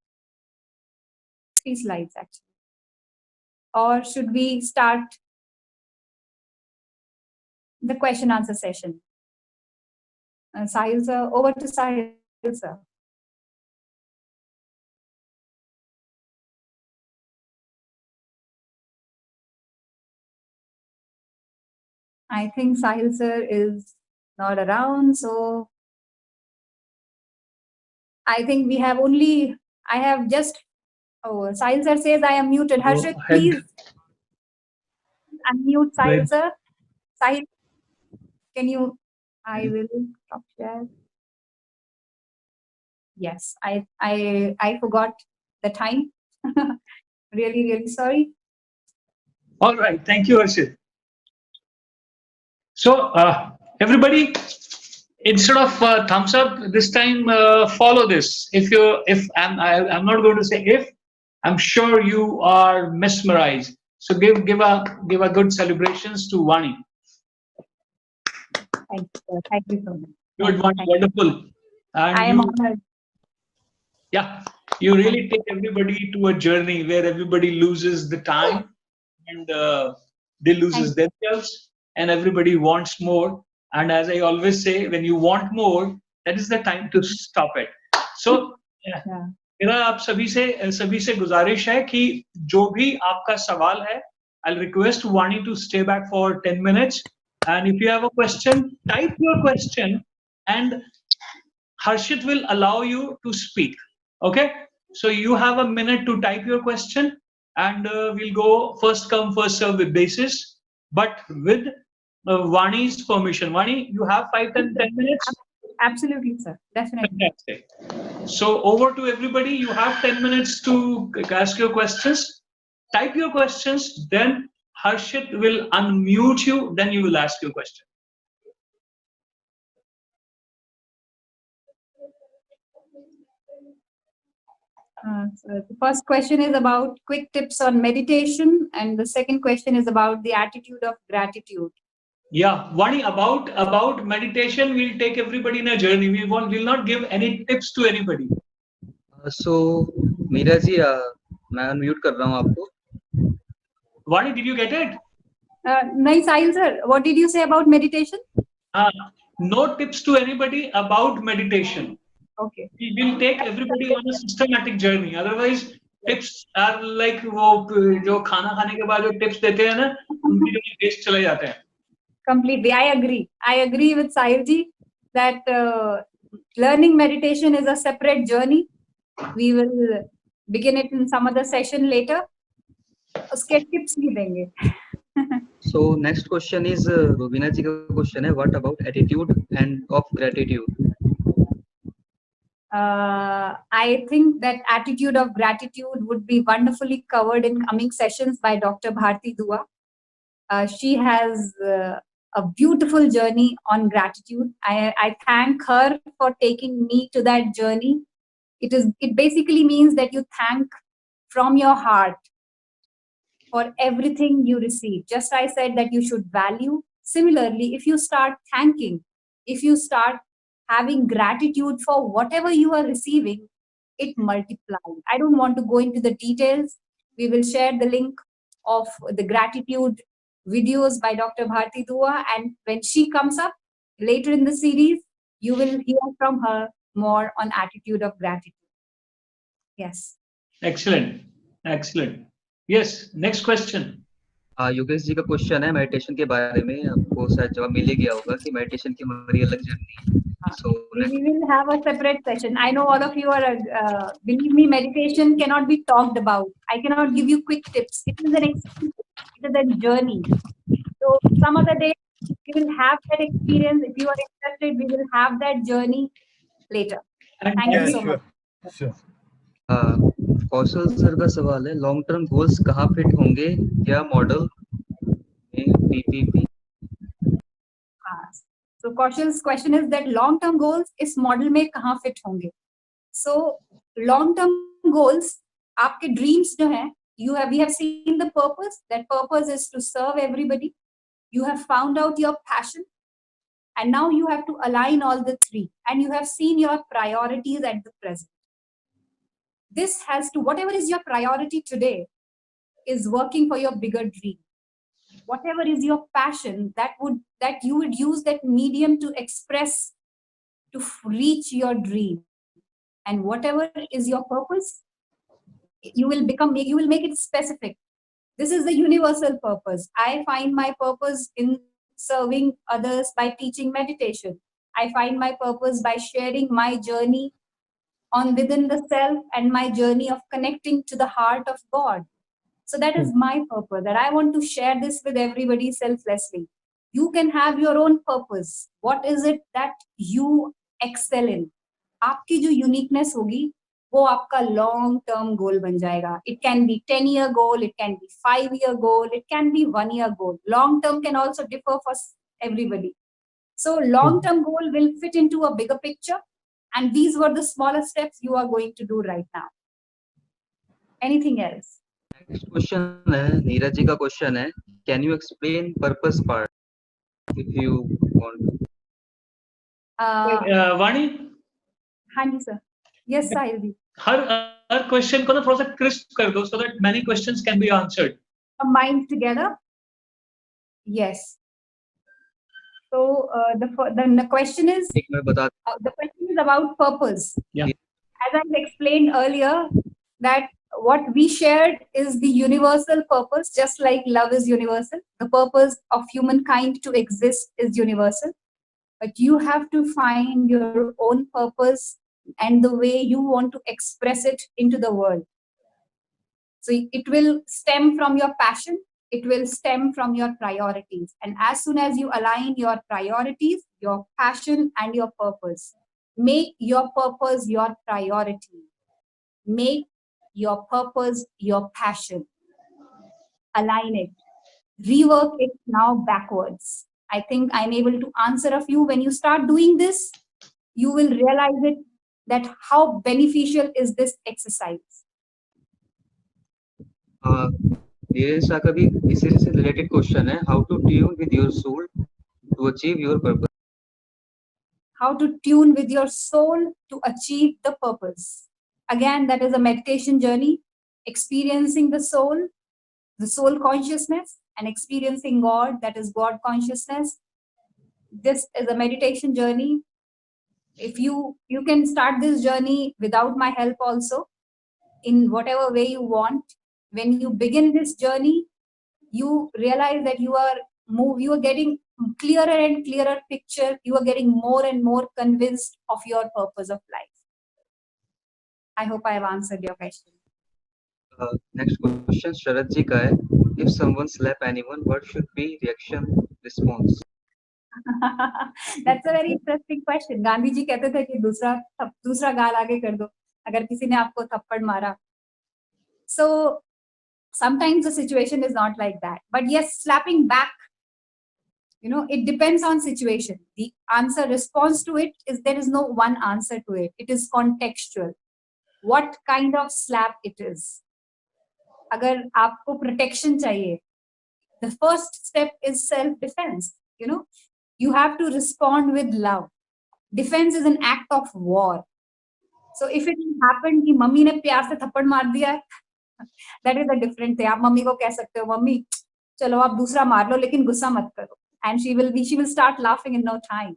3 slides actually. Or should we start the question answer session? Sahil sir, over to Sahil sir. I think Sahil sir is not around, so I think we have only, I have just, oh, Sahil sir says I am muted. Harshit, please unmute Sahil sir. Sahil, can you, I will stop share. Yes, I forgot the time. Really sorry. All right, thank you, Harshit. So everybody, instead of thumbs up this time, follow this. If I'm not going to say if, I'm sure you are mesmerized. So give a good celebrations to Vaani. Thank you so much. Good one, wonderful. And I am honored. Yeah, you really take everybody to a journey where everybody loses the time and they loses themselves, and everybody wants more. And as I always say, when you want more, that is the time to stop it. So मेरा आप सभी से गुजारिश है कि जो भी आपका सवाल है, I'll request Vaani to stay back for 10 minutes. And if you have a question, type your question and Harshit will allow you to speak. Okay, so you have a minute to type your question and we'll go first come first serve with basis, but with Vaani's permission. Vaani, you have 10 minutes? Absolutely, sir. Definitely. Fantastic. So over to everybody, you have 10 minutes to ask your questions. Type your questions, then Harshit will unmute you, then you will ask your question. So the first question is about quick tips on meditation, and the second question is about the attitude of gratitude. Yeah, Vaani, about meditation, we'll take everybody in a journey. We'll not give any tips to anybody. So, Meera ji, मैं unmute कर रहा हूँ आपको. Vaani, did you get it? नहीं, Sahil sir, what did you say about meditation? No tips to anybody about meditation. Okay. We will take everybody on a systematic journey. Otherwise, tips are like वो जो खाना खाने के बाद जो tips देते हैं ना, उनकी जो taste चले जाते हैं. Completely, I agree. I agree with Sahil ji that learning meditation is a separate journey. We will begin it in some other session later. उसके tips भी देंगे. So next question is Rubina ji का question है, what about attitude and of gratitude? I think that attitude of gratitude would be wonderfully covered in coming sessions by Dr. Bharti Dua. She has a beautiful journey on gratitude. I thank her for taking me to that journey. It basically means that you thank from your heart for everything you receive. Just I said that you should value. Similarly, if you start thanking, if you start having gratitude for whatever you are receiving, it multiplies. I don't want to go into the details. We will share the link of the gratitude videos by Dr. Bharti Dua, and when she comes up later in the series, you will hear from her more on attitude of gratitude. Yes. Excellent. Excellent. Yes. Next question. Yogesh ji का question है meditation के बारे में, आपको शायद जवाब मिल ही गया होगा कि मेडिटेशन की हमारी अलग जर्नी है. So we will have a separate session. I know all of you are, believe me, meditation cannot be talked about. I cannot give you quick tips. It is an experience, it is a journey. So some other day we will have that experience. If you are interested, we will have that journey later. And Thank you Yeah, so sure. much. Sure. Kaushal sir का सवाल है, long term goals कहाँ fit होंगे या model में PPP? So Kaushal's question is that long-term goals इस model में कहाँ fit होंगे? So long-term goals, आपके dreams जो हैं, we have seen the purpose. That purpose is to serve everybody. You have found out your passion, and now you have to align all the three, and you have seen your priorities at the present. This has to, whatever is your priority today, is working for your bigger dream. Whatever is your passion, that you would use that medium to express, to reach your dream. And whatever is your purpose, you will make it specific. This is the universal purpose. I find my purpose in serving others by teaching meditation. I find my purpose by sharing my journey on within the self and my journey of connecting to the heart of God. So that is my purpose, that I want to share this with everybody selflessly. You can have your own purpose. What is it that you excel in? आपकी जो uniqueness होगी, वो आपका long term goal बन जाएगा. It can be 10-year goal, it can be 5-year goal, it can be 1-year goal. Long term can also differ for everybody. So long term goal will fit into a bigger picture, and these were the smaller steps you are going to do right now. Anything else? Next question है, नीरज जी का question है, can you explain purpose part if you want? Vani, हाँ जी sir. Yes, Sahil ji. हर question को ना थोड़ा सा क्रिस्प कर दो, so that many questions can be answered. Combined together. Yes. So the question is, एक मैं बता the question is about purpose. Yeah. As I explained earlier, that what we shared is the universal purpose, just like love is universal. The purpose of humankind to exist is universal. But you have to find your own purpose and the way you want to express it into the world. So it will stem from your passion, it will stem from your priorities. And as soon as you align your priorities, your passion, and your purpose, make your purpose your priority. Make your purpose your passion. Align it. Rework it now backwards. I think I'm able to answer a few. When you start doing this, you will realize it, that how beneficial is this exercise. Neeraj का भी इसी से related question है, how to tune with your soul to achieve your purpose? How to tune with your soul to achieve the purpose. Again, that is a meditation journey, experiencing the soul consciousness, and experiencing God, that is God consciousness. This is a meditation journey. If you can start this journey without my help also, in whatever way you want. When you begin this journey, you realize that you are getting clearer and clearer picture. You are getting more and more convinced of your purpose of life. I hope I have answered your question. Next question Sharad ji का है, if someone slap anyone what should be reaction response? That's a very interesting question. Gandhi ji कहते थे कि दूसरा गाल आगे कर दो अगर किसी ने आपको थप्पड़ मारा. So sometimes the situation is not like that, but yes, slapping back, it depends on situation. The answer response to it is, there is no one answer to it. It is contextual. What kind of slap it is. अगर आपको protection चाहिए, the first step is self defense. You have to respond with love. Defense is an act of war. So if it happened कि mummy ने प्यार से थप्पड़ मार दिया, That is a different thing. आप मम्मी को कह सकते हो, मम्मी चलो आप दूसरा मार लो लेकिन गुस्सा मत करो, and she will start laughing in no time.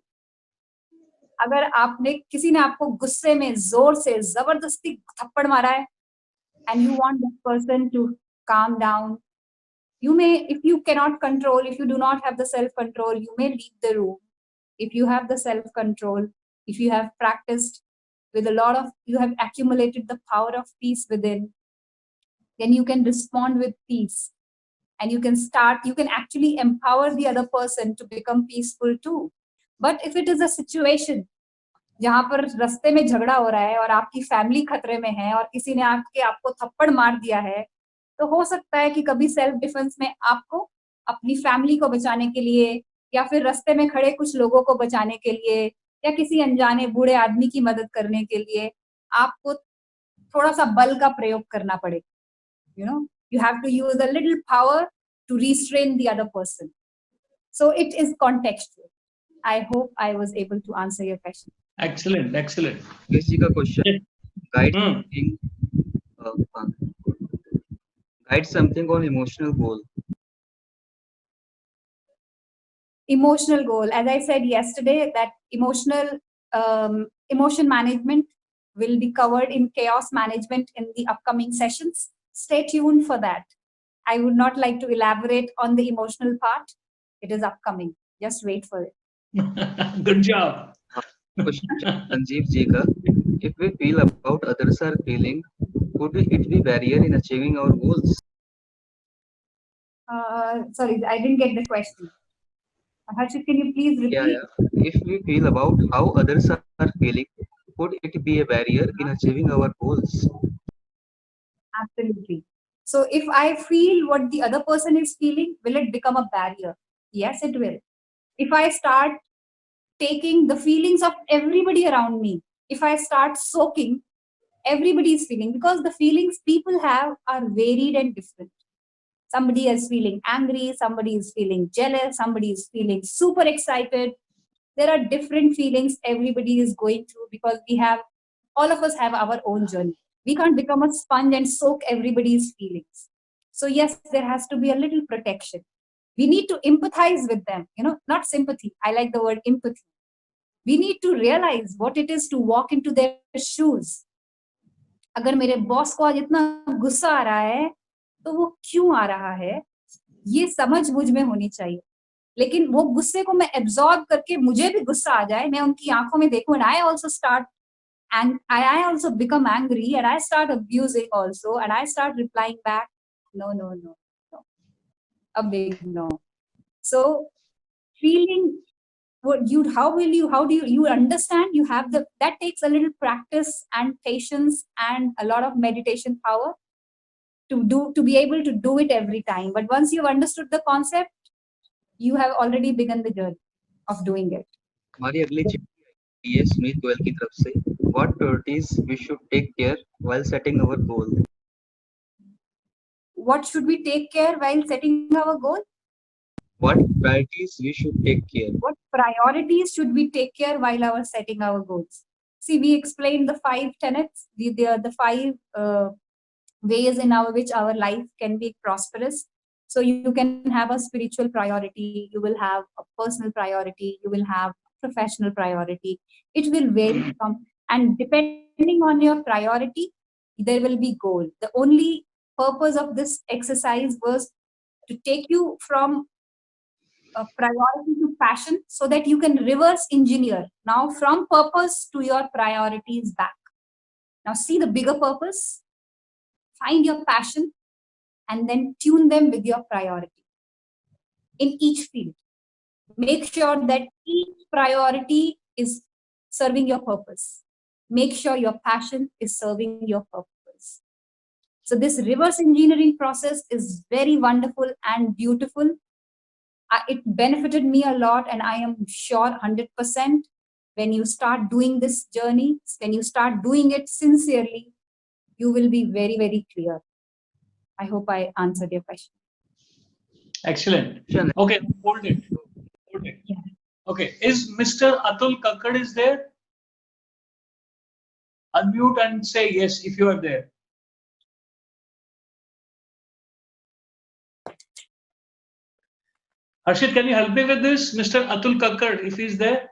अगर आपने किसी ने आपको गुस्से में जोर से जबरदस्ती थप्पड़ मारा है, and you want that person to calm down, you may, if you cannot control, if you do not have the self control, you may leave the room. If you have the self control, if you have practiced with a lot of, you have accumulated the power of peace within, then you can respond with peace, and you can actually empower the other person to become peaceful too. But if it is a situation जहां पर रास्ते में झगड़ा हो रहा है और आपकी फैमिली खतरे में है और किसी ने आपको थप्पड़ मार दिया है, तो हो सकता है कि कभी सेल्फ डिफेंस में आपको अपनी फैमिली को बचाने के लिए, या फिर रास्ते में खड़े कुछ लोगों को बचाने के लिए, या किसी अनजाने बूढ़े आदमी की मदद करने के लिए आपको थोड़ा सा बल का प्रयोग करना पड़े. You have to use a little power to restrain the other person. So it is contextual. I hope I was able to answer your question. Excellent, excellent. किसी का question, guide something, guide something on emotional goal. Emotional goal, as I said yesterday, that emotion management will be covered in chaos management in the upcoming sessions. Stay tuned for that. I would not like to elaborate on the emotional part. It is upcoming. Just wait for it. Good job. Question Sanjeev ji ka, if we feel about others are feeling, could it be barrier in achieving our goals? Sorry, I didn't get the question. Harshit, can you please repeat? Yeah. If we feel about how others are feeling, could it be a barrier in achieving our goals? Absolutely. So if I feel what the other person is feeling, will it become a barrier? Yes, it will. If I start taking the feelings of everybody around me, if I start soaking everybody's feeling, because the feelings people have are varied and different. Somebody is feeling angry, somebody is feeling jealous, somebody is feeling super excited. There are different feelings everybody is going through, because all of us have our own journey. We can't become a sponge and soak everybody's feelings. So yes, there has to be a little protection. We need to empathize with them, not sympathy. I like the word empathy. We need to realize what it is to walk into their shoes. अगर मेरे boss को आज इतना गुस्सा आ रहा है, तो वो क्यों आ रहा है, ये समझ मुझ में होनी चाहिए. लेकिन वो गुस्से को मैं एब्जॉर्ब करके मुझे भी गुस्सा आ जाए, मैं उनकी आंखों में देखूं, and I also start, and I also become angry, and I start abusing also, and I start replying back, no, a big no. So feeling how do you understand, you have that takes a little practice and patience and a lot of meditation power to be able to do it every time. But once you've understood the concept, you have already begun the journey of doing it. हमारी अगली चिट्ठी है Smith Goyal की तरफ से, what priorities we should take care while setting our goal? What should we take care while setting our goal? What priorities we should take care? What priorities should we take care while setting our goals? See, we explained the 5 tenets, the 5 ways in which our life can be prosperous. So you can have a spiritual priority, you will have a personal priority, you will have professional priority. It will vary from, and depending on your priority, there will be goal. The only purpose of this exercise was to take you from a priority to passion, so that you can reverse engineer now from purpose to your priorities back. Now see the bigger purpose, find your passion, and then tune them with your priority in each field. Make sure that each priority is serving your purpose. Make sure your passion is serving your purpose. So this reverse engineering process is very wonderful and beautiful. It benefited me a lot, and I am sure 100% when you start doing this journey, when you start doing it sincerely, you will be very, very clear. I hope I answered your question. Excellent. Okay, hold it. Yeah. Okay, is Mr. Atul Kakkad is there? Unmute and say yes if you are there. Harshit, can you help me with this? Mr. Atul Kakkad, if he's there.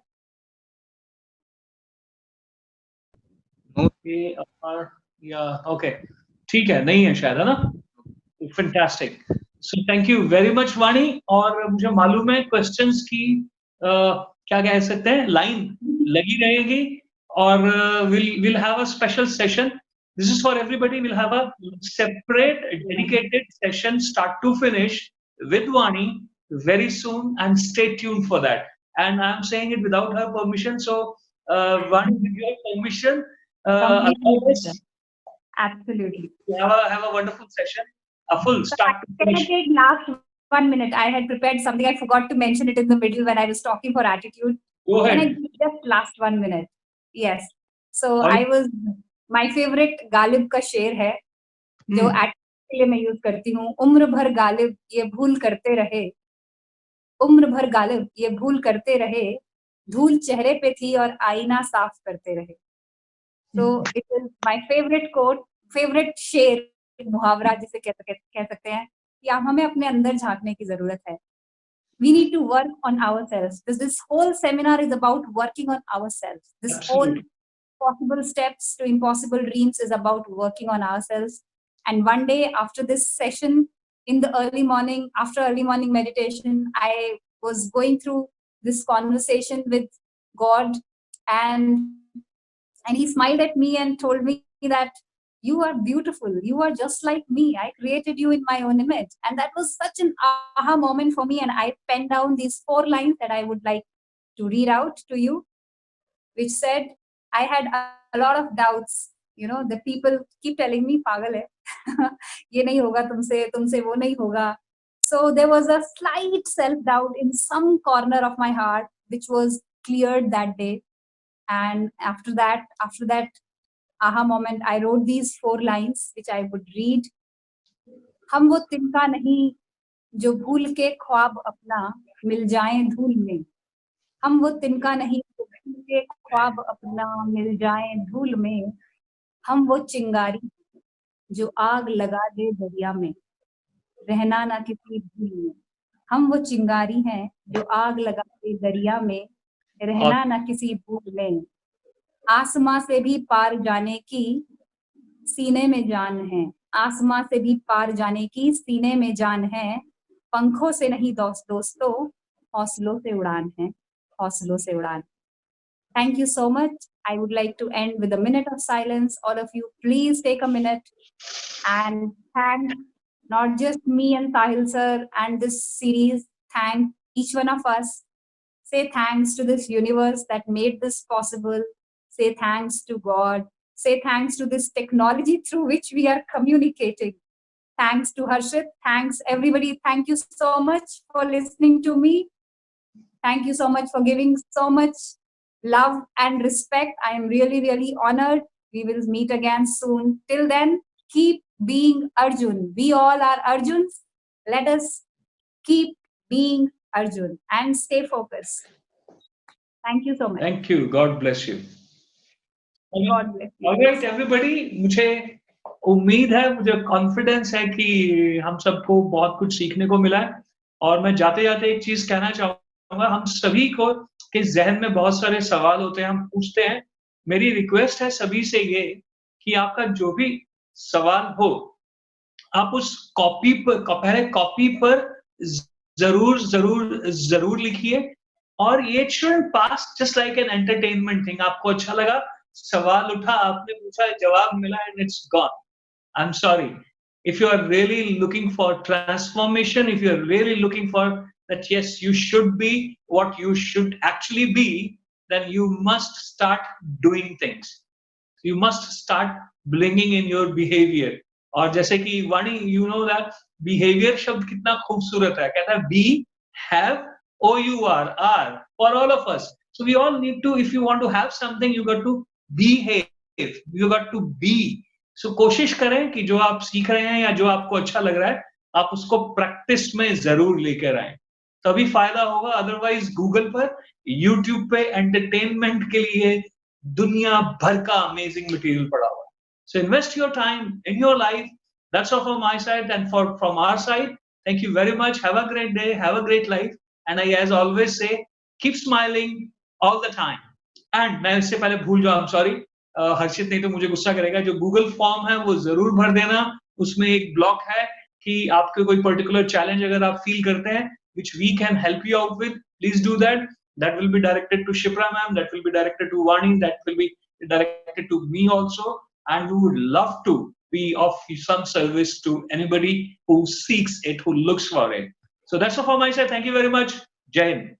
No. Yeah, okay. ठीक है, नहीं है शायद, है ना? Fantastic. So thank you very much, वाणी. और मुझे मालूम है questions की क्या कह सकते हैं, line लगी रहेगी और we'll have a special session. This is for everybody. We'll have a separate, dedicated session, start to finish, with Vaani very soon, and stay tuned for that. And I'm saying it without her permission. So, Vaani, with your permission, allow us Absolutely. to have a wonderful session, a full So start I to can I finish. take last 1 minute? I had prepared something. I forgot to mention it in the middle when I was talking for attitude. Go Can I ahead. give just last 1 minute? Yes. So और I was my favorite Ghalib का शेर है जो attitude के लिए मैं use करती हूँ. उम्र भर गालिब ये भूल करते रहे, उम्र भर गालिब ये भूल करते रहे, धूल चेहरे पे थी और आईना साफ करते रहे. So it is my favorite quote, favorite शेर, मुहावरा जिसे कह सकते हैं कि हमें अपने अंदर झांकने की जरूरत है. We need to work on ourselves. This whole seminar is about working on ourselves. This whole Absolutely. possible steps to impossible dreams is about working on ourselves. And one day after this session, in the early morning, after early morning meditation, I was going through this conversation with God, and he smiled at me and told me that you are beautiful, you are just like me, I created you in my own image. And that was such an aha moment for me, and I penned down these 4 lines that I would like to read out to you, which said, I had a lot of doubts. The people keep telling me pagal hai ye nahi hoga tumse wo nahi hoga. So there was a slight self doubt in some corner of my heart, which was cleared that day. And after that aha moment, I wrote these 4 lines which I would read. हम वो तिनका नहीं जो भूल के ख्वाब अपना मिल जाएं धूल में, हम वो तिनका नहीं जो भूल के ख्वाब अपना मिल जाएं धूल में, हम वो चिंगारी जो आग लगा दे दरिया में, रहना ना किसी भूल में. हम वो चिंगारी हैं जो आग लगा दे दरिया में, रहना ना किसी भूल में. आसमां से भी पार जाने की सीने में जान है, आसमां से भी पार जाने की सीने में जान है, पंखों से नहीं दोस्तों, हौसलों से उड़ान है, हौसलों से उड़ान. Thank you so much. I would like to end with a minute of silence. All of you, please take a minute and thank not just me and Sahil sir and this series, thank each one of us. Say thanks to this universe that made this possible. Say thanks to God. Say thanks to this technology through which we are communicating. Thanks to Harshit. Thanks everybody. Thank you so much for listening to me. Thank you so much for giving so much love and respect. I am really, really honored. We will meet again soon. Till then, keep being Arjun. We all are Arjuns. Let us keep being Arjun and stay focused. Thank you so much. Thank you. God bless you. God bless you. All right, everybody. मुझे उम्मीद है, मुझे confidence है कि हम सबको बहुत कुछ सीखने को मिला है. और मैं जाते जाते एक चीज कहना चाहूंगा, हम सभी को के जहन में बहुत सारे सवाल होते हैं, हम पूछते हैं. मेरी रिक्वेस्ट है सभी से ये कि आपका जो भी सवाल हो, आप उस कॉपी पर पहले कॉपी पर जरूर जरूर जरूर लिखिए. और ये shouldn't pass just like an entertainment thing. आपको अच्छा लगा, सवाल उठा, आपने पूछा, जवाब मिला, and it's gone. I am sorry. If you are really looking for transformation, if you are really looking for that, yes, you should be what you should actually be, then you must start doing things. You must start bringing in your behavior. और जैसे कि वाणी, you know that behavior शब्द कितना खूबसूरत है. कहता है be, have, OUR, for all of us. So we all need to, if you want to have something, you got to behave, you got to be. So कोशिश करें कि जो आप सीख रहे हैं या जो आपको अच्छा लग रहा है, आप उसको प्रैक्टिस में जरूर लेकर आए, तभी फायदा होगा. अदरवाइज गूगल पर, यूट्यूब पे एंटरटेनमेंट के लिए दुनिया भर का अमेजिंग मटेरियल पड़ा हुआ है. So invest your time in your life. That's all from my side and from our side. Thank you very much. Have a great day. Have a great life. And I, as always, say, keep smiling all the time. And मैं इससे पहले भूल जाऊँ, I'm sorry, हर्षित नहीं तो मुझे गुस्सा करेगा. जो गूगल फॉर्म है वो जरूर भर देना. उसमें एक ब्लॉक है कि आपके कोई पर्टिकुलर चैलेंज अगर आप फील करते हैं, which we can help you out with, please do that. That will be directed to Shipra ma'am. That will be directed to Vaani. That will be directed to me also. And we would love to be of some service to anybody who seeks it, who looks for it. So that's all for my side. Thank you very much. Jai Hind.